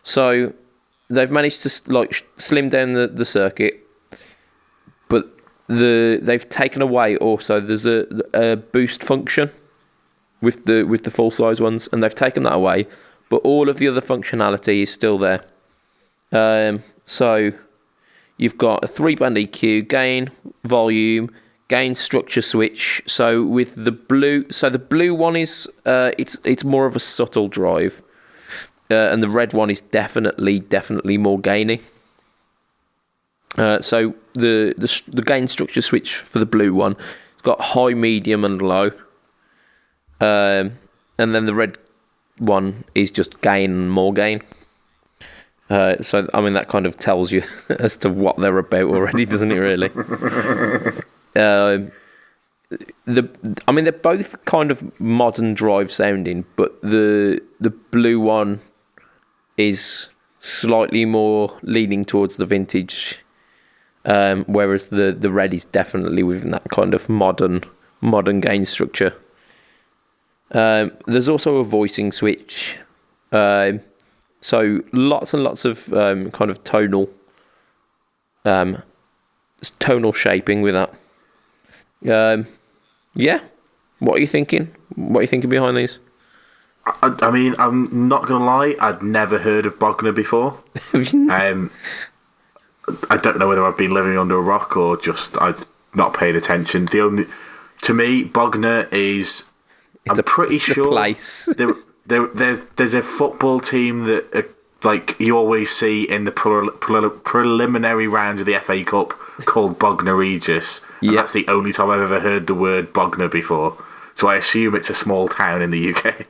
So they've managed to like slim down the circuit, but they've taken away also. There's a boost function with the full size ones, and they've taken that away, but all of the other functionality is still there. So you've got a 3-band EQ, gain, volume, gain structure switch. So with the blue one is it's more of a subtle drive, and the red one is definitely more gainy. So the gain structure switch for the blue one, it's got high, medium, and low. And then the red one is just gain and more gain. So, I mean, that kind of tells you as to what they're about already, doesn't it, really? They're both kind of modern drive sounding, but the blue one is slightly more leaning towards the vintage, whereas the red is definitely within that kind of modern gain structure. There's also a voicing switch, so lots and lots of kind of tonal shaping with that. Yeah, what are you thinking? What are you thinking behind these? I mean, I'm not gonna lie, I'd never heard of Bogner before. I don't know whether I've been living under a rock or just I've not paid attention. To me, Bogner is. I'm pretty sure place. there's a football team that like you always see in the preliminary round of the FA Cup called Bognor Regis. And that's the only time I've ever heard the word Bogner before. So I assume it's a small town in the UK.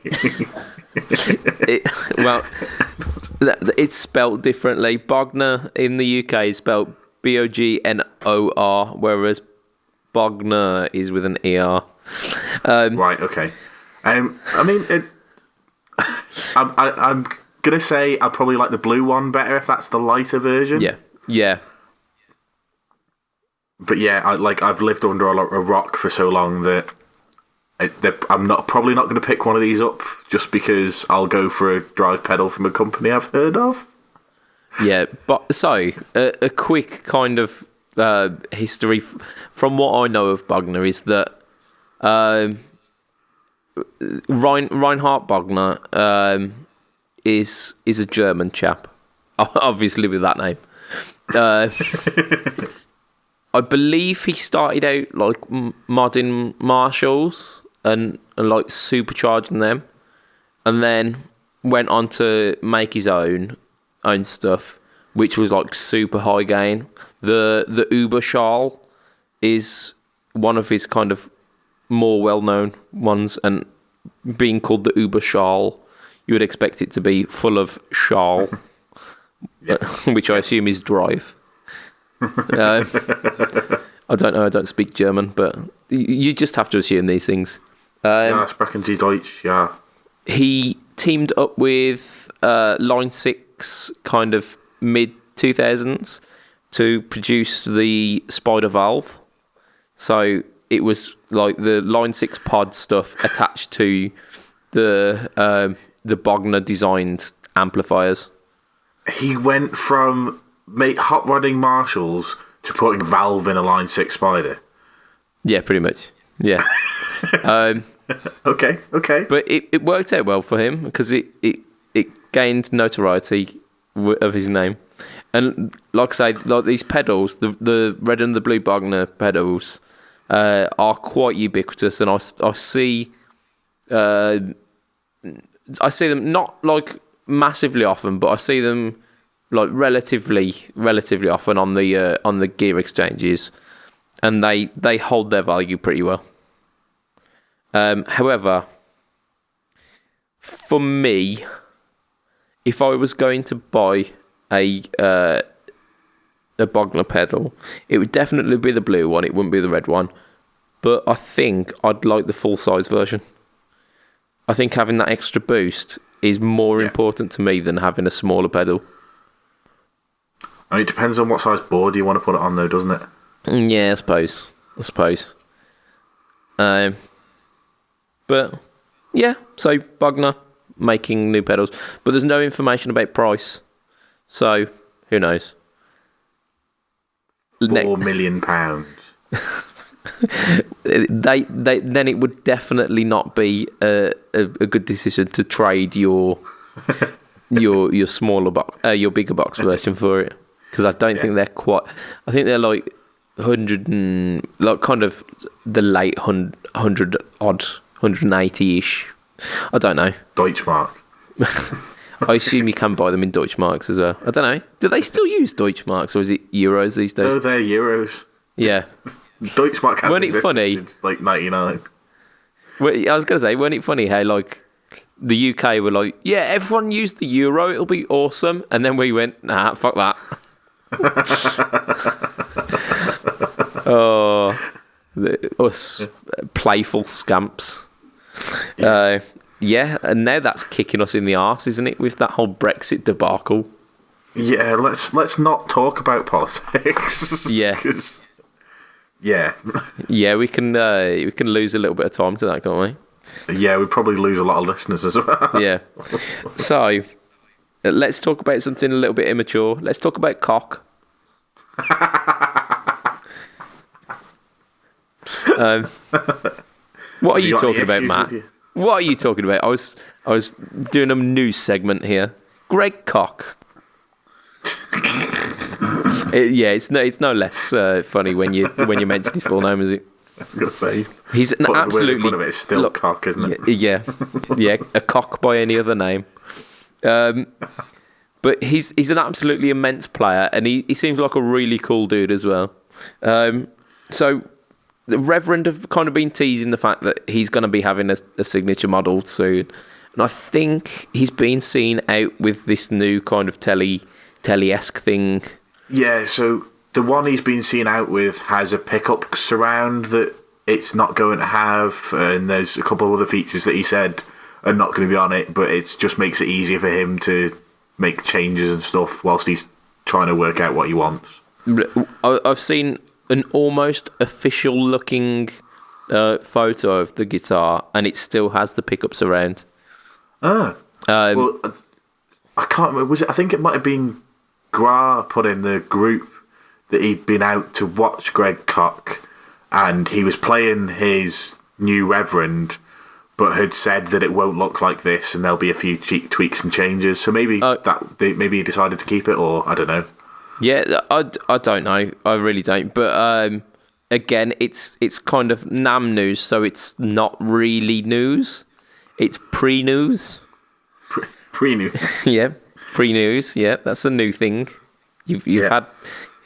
It's spelt differently. Bognor in the UK is spelled Bognor, whereas Bognor is with an ER. Right, okay. I mean, I'm gonna say I probably like the blue one better if that's the lighter version. Yeah. But yeah, I've lived under a rock for so long that I'm probably not going to pick one of these up just because I'll go for a drive pedal from a company I've heard of. Yeah, but so a quick kind of history from what I know of Bogner is that Reinhard Bogner is a German chap, obviously with that name. I believe he started out like modding Marshalls and like supercharging them, and then went on to make his own stuff, which was like super high gain. The Uber Schal is one of his kind of more well-known ones, and being called the Uber Schal, you would expect it to be full of Schal, which I assume is drive. I don't know, I don't speak German, but you just have to assume these things. Ja, sprechen Sie Deutsch, yeah. He teamed up with Line 6 kind of mid-2000s to produce the Spider Valve. So it was like the Line 6 pod stuff attached to the Bogner designed amplifiers. He went from hot rodding Marshalls to putting Valve in a Line 6 Spider. Yeah, pretty much. Yeah. Okay. But it worked out well for him because it gained notoriety of his name. And like I say, like these pedals, the red and the blue Bogner pedals are quite ubiquitous, and I see them not like massively often, but I see them like relatively often on the gear exchanges, and they hold their value pretty well. However, for me, if I was going to buy a Bogner pedal, it would definitely be the blue one. It wouldn't be the red one. But I think I'd like the full size version. I think having that extra boost is more important to me than having a smaller pedal. I mean, it depends on what size board you want to put it on, though, doesn't it? Yeah, I suppose. But yeah, so Bogner making new pedals, but there's no information about price, so who knows? £4 million. Then it would definitely not be a good decision to trade your smaller box, your bigger box version for it, because I don't think they're quite. I think they're like 100 and like kind of the late 100 odd, 180-ish. I don't know. Deutschmark. I assume you can buy them in Deutschmarks as well. I don't know. Do they still use Deutschmarks, or is it euros these days? No, they're euros. Yeah. Deutschmark hasn't Wasn't it existed funny? since like 99. Well, I was going to say, wasn't it funny how, like, the UK were like, yeah, everyone use the euro, it'll be awesome. And then we went, nah, fuck that. Us playful scamps. Yeah, and now that's kicking us in the arse, isn't it, with that whole Brexit debacle? Yeah, let's not talk about politics. Yeah. Yeah. Yeah, we can lose a little bit of time to that, can't we? Yeah, we probably lose a lot of listeners as well. Yeah. So, let's talk about something a little bit immature. Let's talk about Koch. What are you talking about, Matt? What are you talking about? I was doing a news segment here. Greg Koch. It's no less funny when you mention his full name, is it? I was going to say. He's an absolutely. The of it is still Koch, isn't it? Yeah, a cock by any other name. But he's an absolutely immense player, and he seems like a really cool dude as well. So the Reverend have kind of been teasing the fact that he's going to be having a signature model soon, and I think he's been seen out with this new kind of telly-esque thing. Yeah, so the one he's been seen out with has a pickup surround that it's not going to have, and there's a couple of other features that he said are not going to be on it, but it just makes it easier for him to make changes and stuff whilst he's trying to work out what he wants. I've seen an almost official looking photo of the guitar, and it still has the pickups around. Well, I can't remember. I think it might have been Gra put in the group that he'd been out to watch Greg Koch, and he was playing his new Reverend, but had said that it won't look like this, and there'll be a few tweaks and changes. So maybe maybe he decided to keep it, or I don't know. Yeah, I don't know. I really don't. But again, it's kind of NAMM news, so it's not really news. It's pre-news. Pre-news. Yeah, pre-news. Yeah, that's a new thing. You've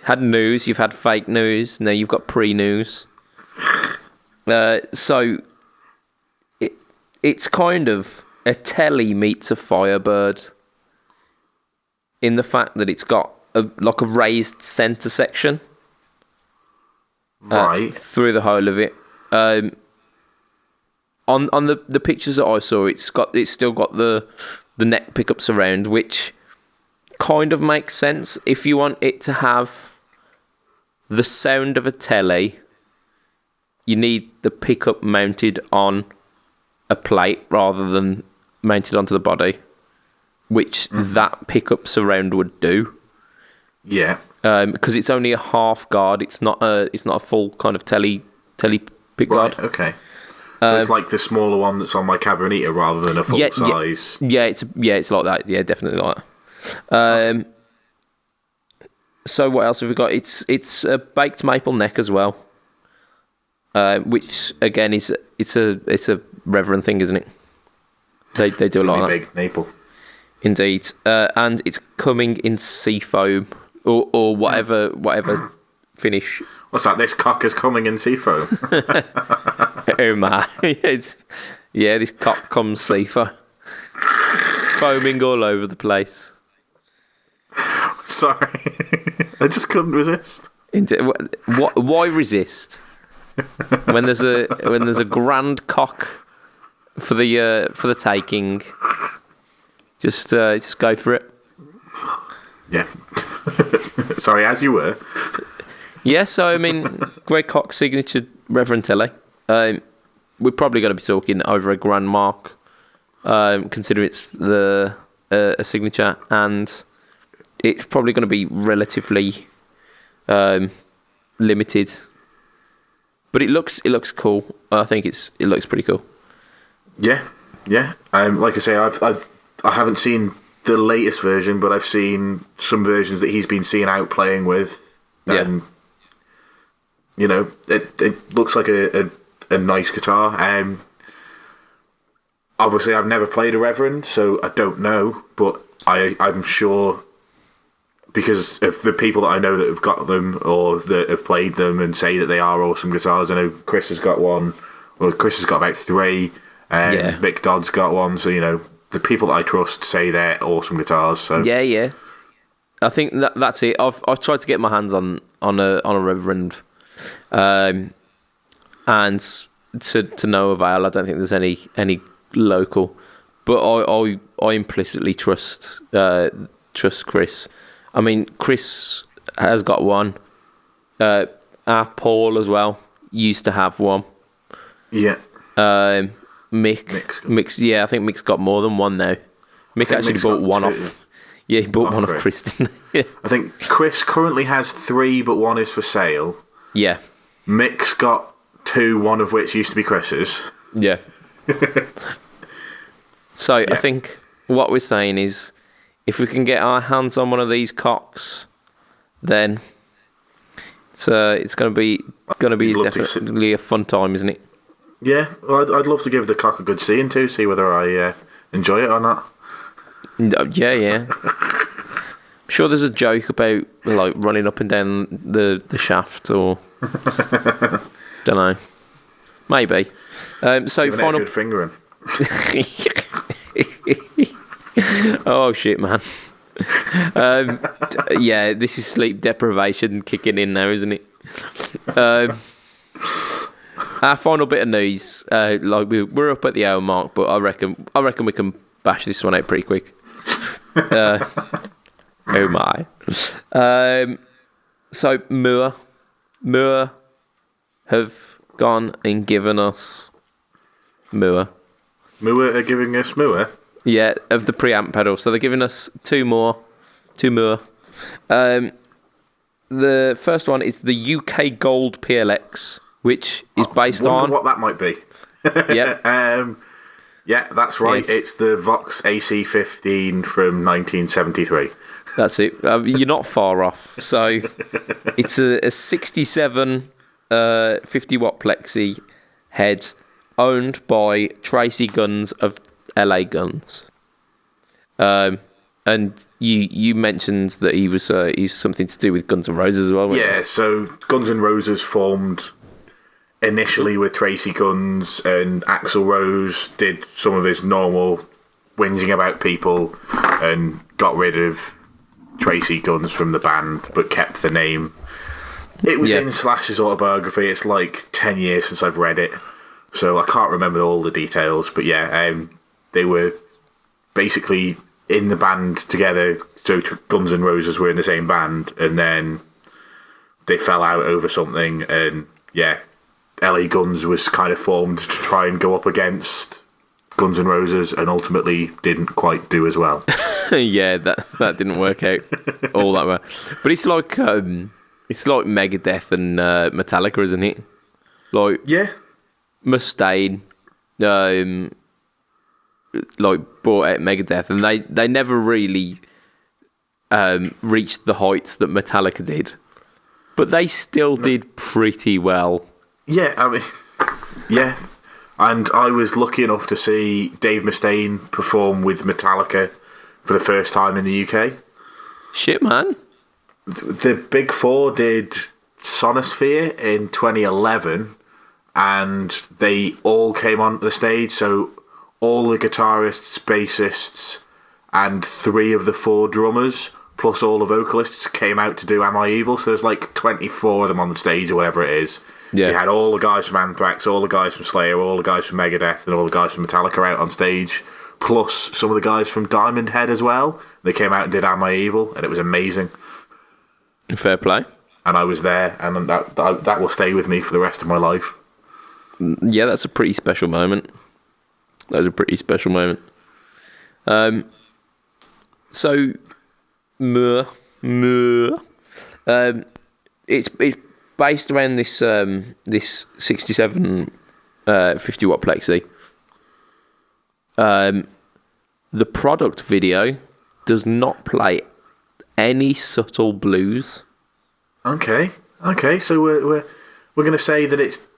had news. You've had fake news. Now you've got pre-news. So it's kind of a telly meets a Firebird in the fact that it's got a raised centre section, right, through the whole of it. On the pictures that I saw, it's still got the neck pickups around, which kind of makes sense. If you want it to have the sound of a telly, you need the pickup mounted on a plate rather than mounted onto the body, which that pickup surround would do. Yeah. Because it's only a half guard. It's not a full kind of telly pick guard. Right. Okay. So it's like the smaller one that's on my Cabronita rather than a full size. Yeah, it's like that. Yeah, definitely like that. So what else have we got? It's a baked maple neck as well, which again it's a Reverend thing, isn't it? They do a lot of that. Big maple. Indeed, and it's coming in seafoam or whatever finish. What's that? This cock is coming in seafoam. Oh my! This cock comes seafoam, foaming all over the place. Sorry, I just couldn't resist. Why resist when there's a grand cock for the taking? Just go for it. Yeah. Sorry, as you were. Yeah, so I mean, Greg Koch signature Reverend Telly. We're probably going to be talking over a grand mark, considering it's a signature, and it's probably going to be relatively limited. But it looks cool. I think it looks pretty cool. Yeah. Like I say, I haven't seen the latest version, but I've seen some versions that he's been seen out playing with, and it looks like a nice guitar. Obviously, I've never played a Reverend, so I don't know, but I'm sure, because of the people that I know that have got them or that have played them and say that they are awesome guitars. I know Chris has got one, Well, Chris has got about 3. Mick Dodd's got 1. So, the people that I trust say they're awesome guitars. So Yeah. I think that's it. I've tried to get my hands on a Reverend, and to no avail. I don't think there's any local, but I implicitly trust Chris. I mean, Chris has got 1. Our Paul as well used to have 1. Yeah. Mick's yeah, I think Mick's got more than 1 now. Mick actually bought 1 off. Yeah, he bought 1 off Chris, didn't he? I think Chris currently has 3, but 1 is for sale. Yeah. Mick's got 2, 1 of which used to be Chris's. Yeah. So I think what we're saying is, if we can get our hands on one of these Kochs, then it's going to be definitely a fun time, isn't it? Yeah, well, I'd love to give the Koch a good seeing too, see whether I enjoy it or not. Yeah. I'm sure there's a joke about like running up and down the shaft, or don't know, maybe. So Giving final it a good fingering. Oh shit, man. Yeah, this is sleep deprivation kicking in now, isn't it? Our final bit of news, like we're up at the hour mark, but I reckon we can bash this one out pretty quick. Oh my. So Moore have gone and given us Moore are giving us Moore? Yeah, of the preamp pedal. So they're giving us 2 more. The first one is the UK Gold PLX, which is based on what that might be. Yeah. Yeah, that's right. Yes. It's the Vox AC15 from 1973. That's it. You're not far off. So it's a 67 50-watt plexi head owned by Tracy Guns of LA Guns. And you mentioned that he's something to do with Guns N' Roses as well. Yeah, so Guns N' Roses formed initially with Tracy Guns, and Axl Rose did some of his normal whinging about people and got rid of Tracy Guns from the band, but kept the name. It was in Slash's autobiography. It's like 10 years since I've read it, so I can't remember all the details. But they were basically in the band together. So Guns N' Roses were in the same band, and then they fell out over something, and LA Guns was kind of formed to try and go up against Guns N' Roses, and ultimately didn't quite do as well. Yeah, that didn't work out all that well. But it's like Megadeth and Metallica, isn't it? Like Mustaine, like brought out Megadeth, and they never really reached the heights that Metallica did, but they still did pretty well. Yeah, I mean, and I was lucky enough to see Dave Mustaine perform with Metallica for the first time in the UK. Shit, man. The Big Four did Sonosphere in 2011, and they all came onto the stage, so all the guitarists, bassists, and 3 of the 4 drummers, plus all the vocalists, came out to do Am I Evil, so there's like 24 of them on the stage, or whatever it is. Yeah. So you had all the guys from Anthrax, all the guys from Slayer, all the guys from Megadeth, and all the guys from Metallica out on stage, plus some of the guys from Diamond Head as well. They came out and did Am I Evil, and it was amazing. Fair play. And I was there, and that will stay with me for the rest of my life. Yeah, that's a pretty special moment. That was a pretty special moment. So, it's based around this 67 50-watt plexi. The product video does not play any subtle blues. Okay. So we're going to say that it's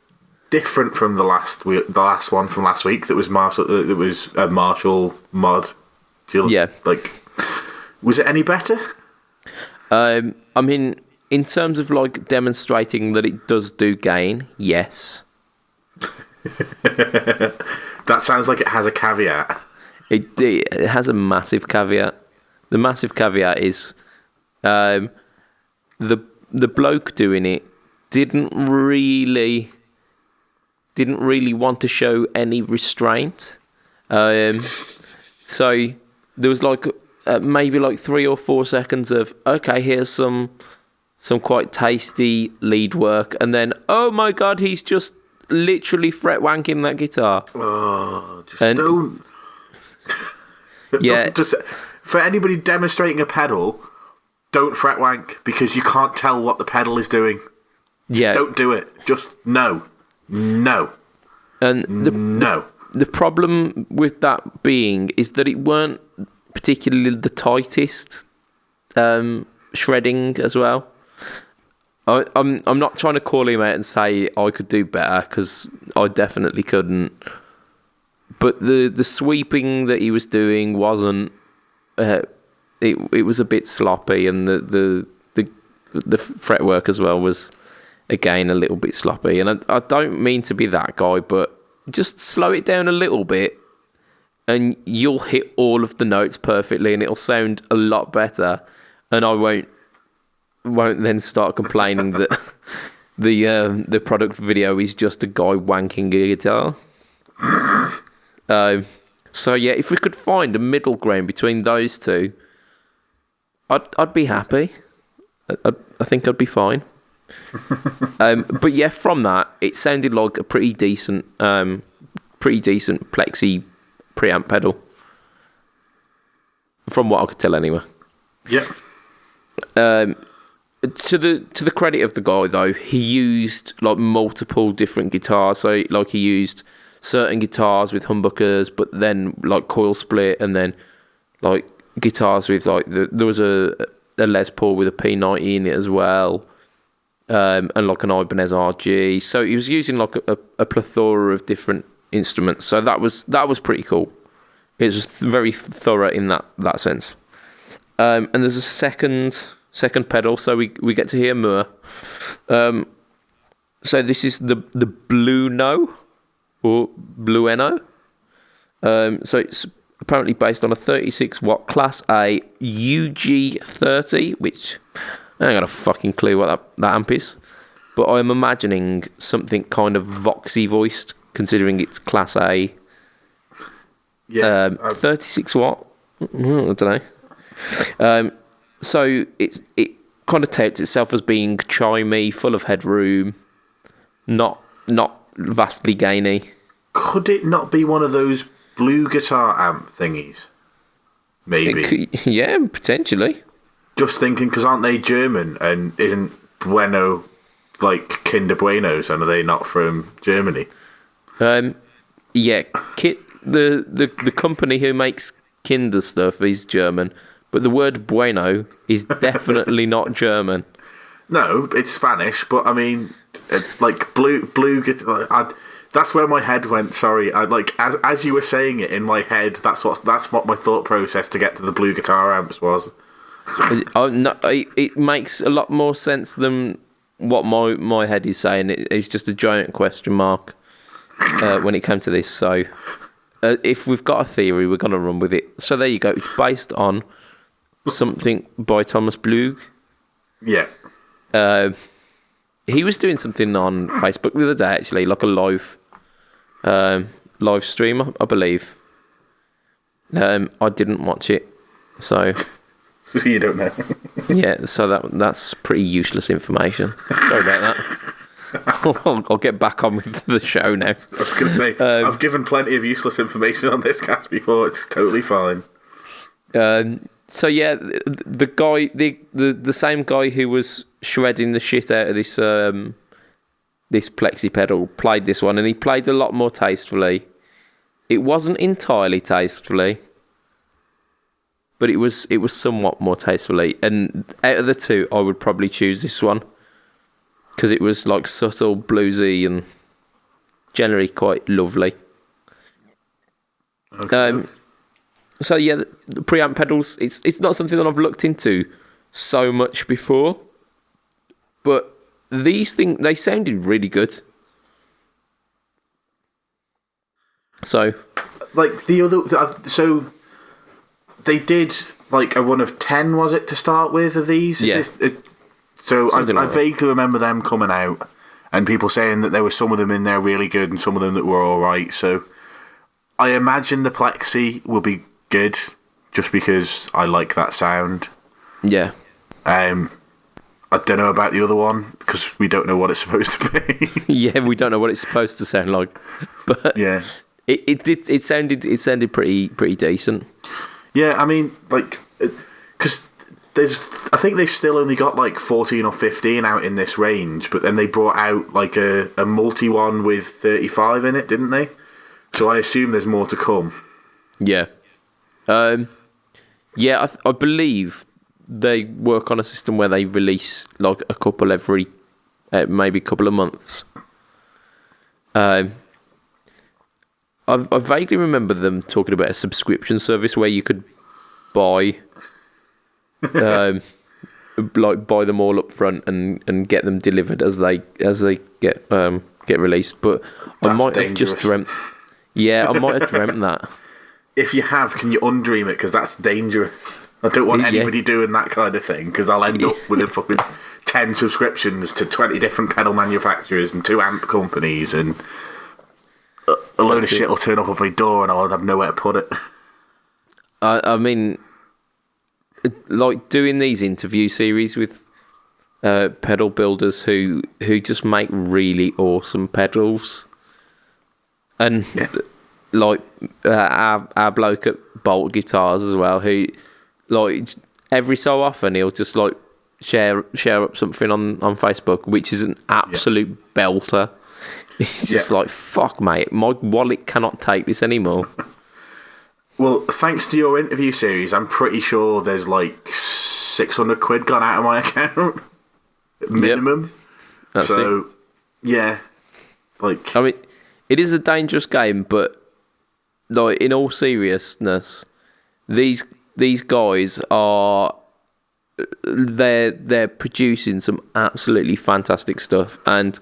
different from the last one from last week. That was a Marshall mod. Was it any better? I mean, in terms of like demonstrating that it does do gain, yes. That sounds like it has a caveat. It has a massive caveat. The massive caveat is the bloke doing it didn't really want to show any restraint. So there was like maybe like 3 or 4 seconds of, okay, here's some quite tasty lead work, and then, oh my god, he's just literally fret wanking that guitar. Oh, just and, don't. Yeah. Just, for anybody demonstrating a pedal, don't fret wank, because you can't tell what the pedal is doing. Just don't do it. Just no. And the problem with that being is that it weren't particularly the tightest shredding as well. I'm not trying to call him out and say I could do better, because I definitely couldn't. But the sweeping that he was doing wasn't. It was a bit sloppy, and the fretwork as well was again a little bit sloppy. And I don't mean to be that guy, but just slow it down a little bit, and you'll hit all of the notes perfectly, and it'll sound a lot better. And I won't then start complaining that the product video is just a guy wanking a guitar. So yeah, if we could find a middle ground between those two, I'd be happy. I think I'd be fine. But yeah, from that, it sounded like a pretty decent Plexi preamp pedal, from what I could tell anyway. Yeah. To the credit of the guy though, he used like multiple different guitars. So like he used certain guitars with humbuckers, but then like coil split, and then like guitars with like there was a Les Paul with a P90 in it as well, and like an Ibanez RG. So he was using like a plethora of different instruments. So that was pretty cool. It was very thorough in that sense. And there's a second pedal, so we get to hear more. So this is the Blueno or Blueno. So it's apparently based on a 36 watt Class A UG30, which I ain't got a fucking clue what that amp is, but I'm imagining something kind of Voxy voiced, considering it's Class A. Yeah, 36 watt. I don't know. So it kind of touts itself as being chimey, full of headroom, not vastly gainy. Could it not be one of those blue guitar amp thingies? Maybe. Yeah, potentially. Just thinking, because aren't they German, and isn't Bueno like Kinder Buenos, and are they not from Germany? Yeah, the company who makes Kinder stuff is German, but the word Bueno is definitely not German. No, it's Spanish, but I mean, like blue guitar. That's where my head went. Sorry, as you were saying it in my head, that's what my thought process to get to the blue guitar amps was. Oh no, it makes a lot more sense than what my head is saying. It's just a giant question mark when it came to this. So if we've got a theory, we're gonna run with it. So there you go. It's based on something by Thomas Blug. Yeah. He was doing something on Facebook the other day, actually, like a live stream, I believe. I didn't watch it, so you don't know. Yeah, so that's pretty useless information. Sorry about that. I'll get back on with the show now. I was going to say, I've given plenty of useless information on this cast before. It's totally fine. So yeah, the guy, the same guy who was shredding the shit out of this this Plexi pedal played this one, and he played a lot more tastefully. It wasn't entirely tastefully, but it was somewhat more tastefully. And out of the two, I would probably choose this one, because it was like subtle, bluesy, and generally quite lovely. Okay. So yeah, the preamp pedals, it's not something that I've looked into so much before, but these things, they sounded really good. So, like so they did like a run of 10, was it, to start with, of these? So I vaguely remember them coming out and people saying that there were some of them in there really good and some of them that were all right. So I imagine the Plexi will be good just because I like that sound. Yeah. I don't know about the other one because we don't know what it's supposed to be. Yeah, we don't know what it's supposed to sound like, but yeah, it sounded pretty decent. Yeah, I mean, like, because I think they've still only got like 14 or 15 out in this range, but then they brought out like a multi one with 35 in it, didn't they? So I assume there's more to come. Yeah. Yeah, I believe they work on a system where they release like a couple every, maybe a couple of months. I vaguely remember them talking about a subscription service where you could buy, like buy them all up front and get them delivered as they get released. But That's I might dangerous. have just dreamt. Yeah, I might have dreamt that. If you have, can you undream it? Because that's dangerous. I don't want anybody doing that kind of thing because I'll end up with a fucking 10 subscriptions to 20 different pedal manufacturers and 2 amp companies, and a load of shit will turn up at my door and I'll have nowhere to put it. I mean, like doing these interview series with pedal builders who just make really awesome pedals, and like our bloke at Bolt Guitars as well, who like every so often he'll just like share up something on Facebook which is an absolute belter. It's just like, fuck mate, my wallet cannot take this anymore. Well, thanks to your interview series, I'm pretty sure there's like 600 quid gone out of my account minimum. That's so yeah, like, I mean, it is a dangerous game, but like in all seriousness, these guys are they're producing some absolutely fantastic stuff, and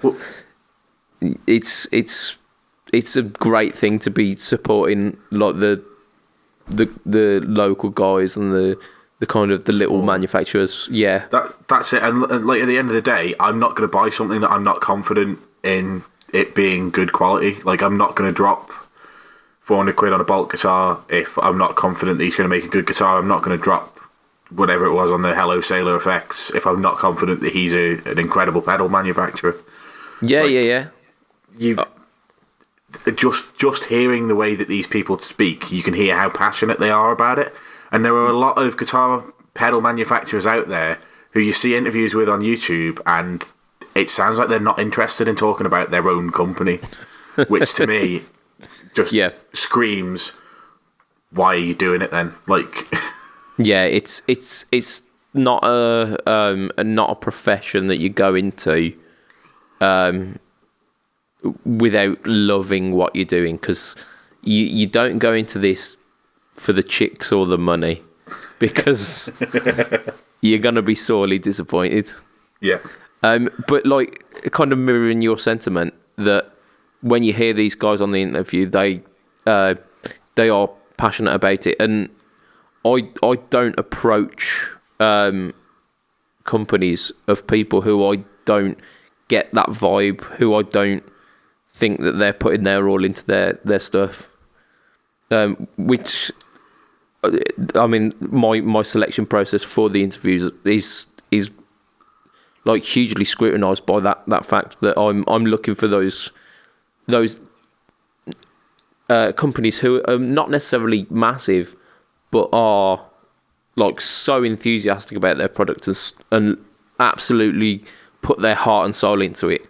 it's a great thing to be supporting like the local guys and the kind of the little manufacturers. Yeah, that's it. And like at the end of the day, I'm not going to buy something that I'm not confident in it being good quality. Like, I'm not going to drop 400 quid on a Bolt guitar if I'm not confident that he's going to make a good guitar. I'm not going to drop whatever it was on the Hello Sailor effects if I'm not confident that he's an incredible pedal manufacturer. Yeah, like, yeah. You just hearing the way that these people speak, you can hear how passionate they are about it. And there are a lot of guitar pedal manufacturers out there who you see interviews with on YouTube, and it sounds like they're not interested in talking about their own company, which to me just screams, why are you doing it then? Like, yeah, it's not a profession that you go into without loving what you're doing, because you don't go into this for the chicks or the money, because you're gonna be sorely disappointed. Yeah. But like, kind of mirroring your sentiment that when you hear these guys on the interview, they are passionate about it, and I don't approach companies of people who I don't get that vibe, who I don't think that they're putting their all into their stuff. Which, I mean, my selection process for the interviews is like hugely scrutinised by that fact that I'm looking for those companies who are not necessarily massive, but are like so enthusiastic about their product and absolutely put their heart and soul into it,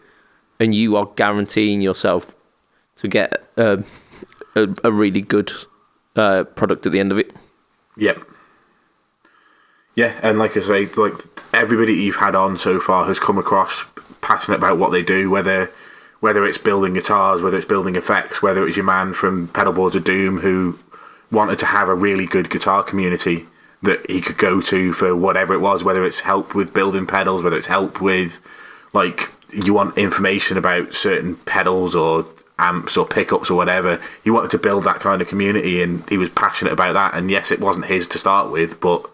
and you are guaranteeing yourself to get a really good product at the end of it. Yep. Yeah, and like I say, like everybody you've had on so far has come across passionate about what they do, whether it's building guitars, whether it's building effects, whether it was your man from Pedalboards of Doom who wanted to have a really good guitar community that he could go to for whatever it was, whether it's help with building pedals, whether it's help with, like, you want information about certain pedals or amps or pickups or whatever. He wanted to build that kind of community, and he was passionate about that. And yes, it wasn't his to start with, but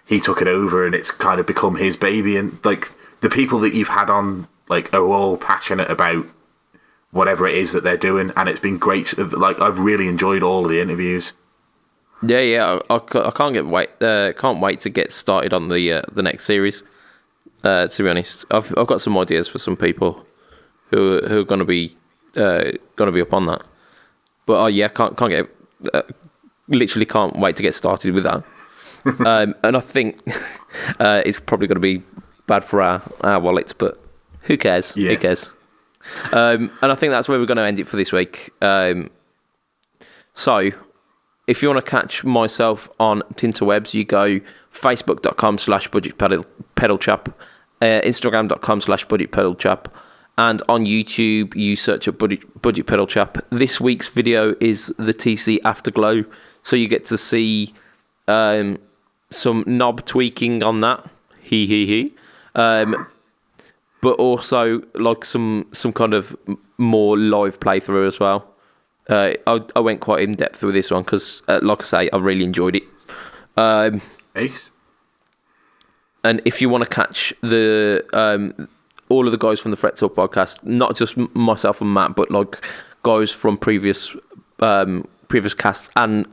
he took it over, and it's kind of become his baby. And like the people that you've had on, like, are all passionate about whatever it is that they're doing, and it's been great. Like, I've really enjoyed all of the interviews. Yeah. I can't wait to get started on the next series. To be honest, I've got some ideas for some people who are going to be up on that. But literally can't wait to get started with that. And I think it's probably going to be bad for our wallets, but who cares? Yeah. Who cares? And I think that's where we're going to end it for this week. So, if you want to catch myself on Tinterwebs, you go facebook.com/budgetpedalchap, instagram.com/budgetpedalchap, and on YouTube, you search up Budget Pedal Chap. This week's video is the TC Afterglow, so you get to see some knob tweaking on that. But also like some kind of more live playthrough as well. I went quite in depth with this one because, like I say, I really enjoyed it. Ace. And if you want to catch the all of the guys from the Fret Talk podcast, not just myself and Matt, but like guys from previous casts, and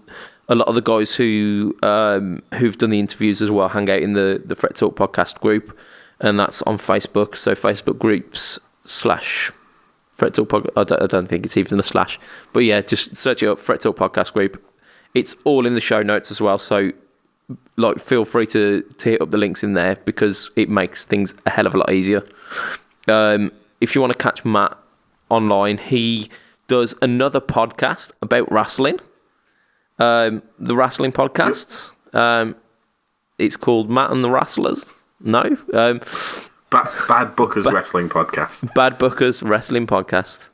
a lot of the guys who've done the interviews as well, hang out in the Fret Talk podcast group, and that's on Facebook. So Facebook groups / Fret Talk podcast. I don't think it's even a slash, but yeah, just search it up, Fret Talk podcast group. It's all in the show notes as well. So like, feel free to hit up the links in there because it makes things a hell of a lot easier. If you want to catch Matt online, he does another podcast about wrestling. The wrestling podcasts. It's called Matt and the Wrestlers. No. Bad Bookers Wrestling Podcast. Bad Bookers Wrestling Podcast.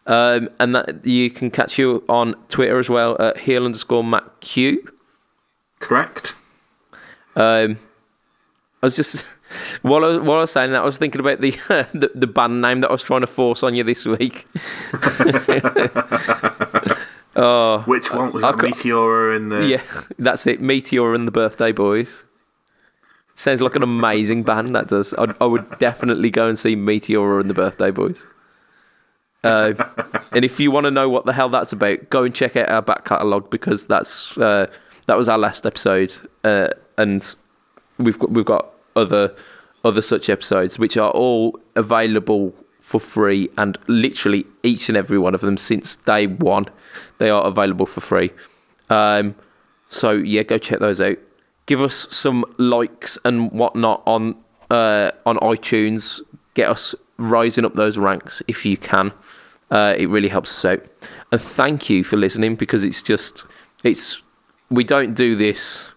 And that you can catch you on Twitter as well at heel_MattQ. Correct. I was just while I was saying that, I was thinking about the band name that I was trying to force on you this week. Oh, which one was it? Meteora and the... Yeah, that's it. Meteora and the Birthday Boys. Sounds like an amazing band, that does. I would definitely go and see Meteora and the Birthday Boys. And if you want to know what the hell that's about, go and check out our back catalogue, because that was our last episode, and we've got other such episodes which are all available for free, and literally each and every one of them since day one, they are available for free. So yeah, go check those out. Give us some likes and whatnot on iTunes. Get us rising up those ranks if you can. It really helps us out. And thank you for listening, because we don't do this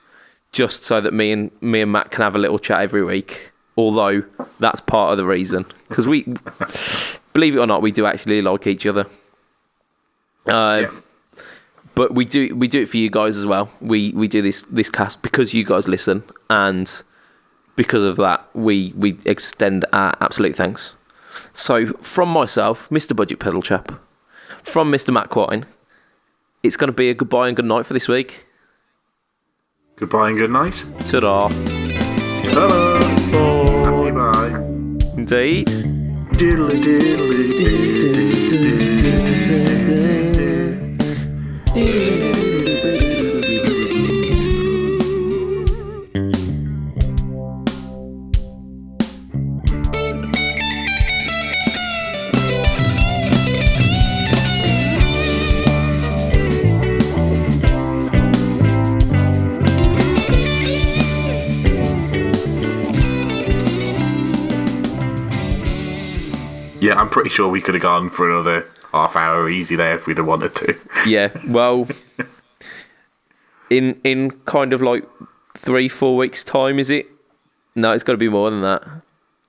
just so that me and Matt can have a little chat every week. Although that's part of the reason, because we, believe it or not, we do actually like each other. Yeah. But we do it for you guys as well. We do this cast because you guys listen, and because of that, we extend our absolute thanks. So from myself, Mr. Budget Pedal Chap, from Mr. Matt Quine, it's going to be a goodbye and good night for this week. Goodbye and good night. Ta-da. Ta-da. Bye. Indeed. Diddly diddly Yeah, I'm pretty sure we could have gone for another half hour easy there if we'd have wanted to. Yeah, well, in kind of like 3-4 weeks' time, is it? No, it's got to be more than that.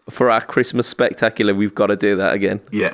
For our Christmas spectacular, we've got to do that again. Yeah.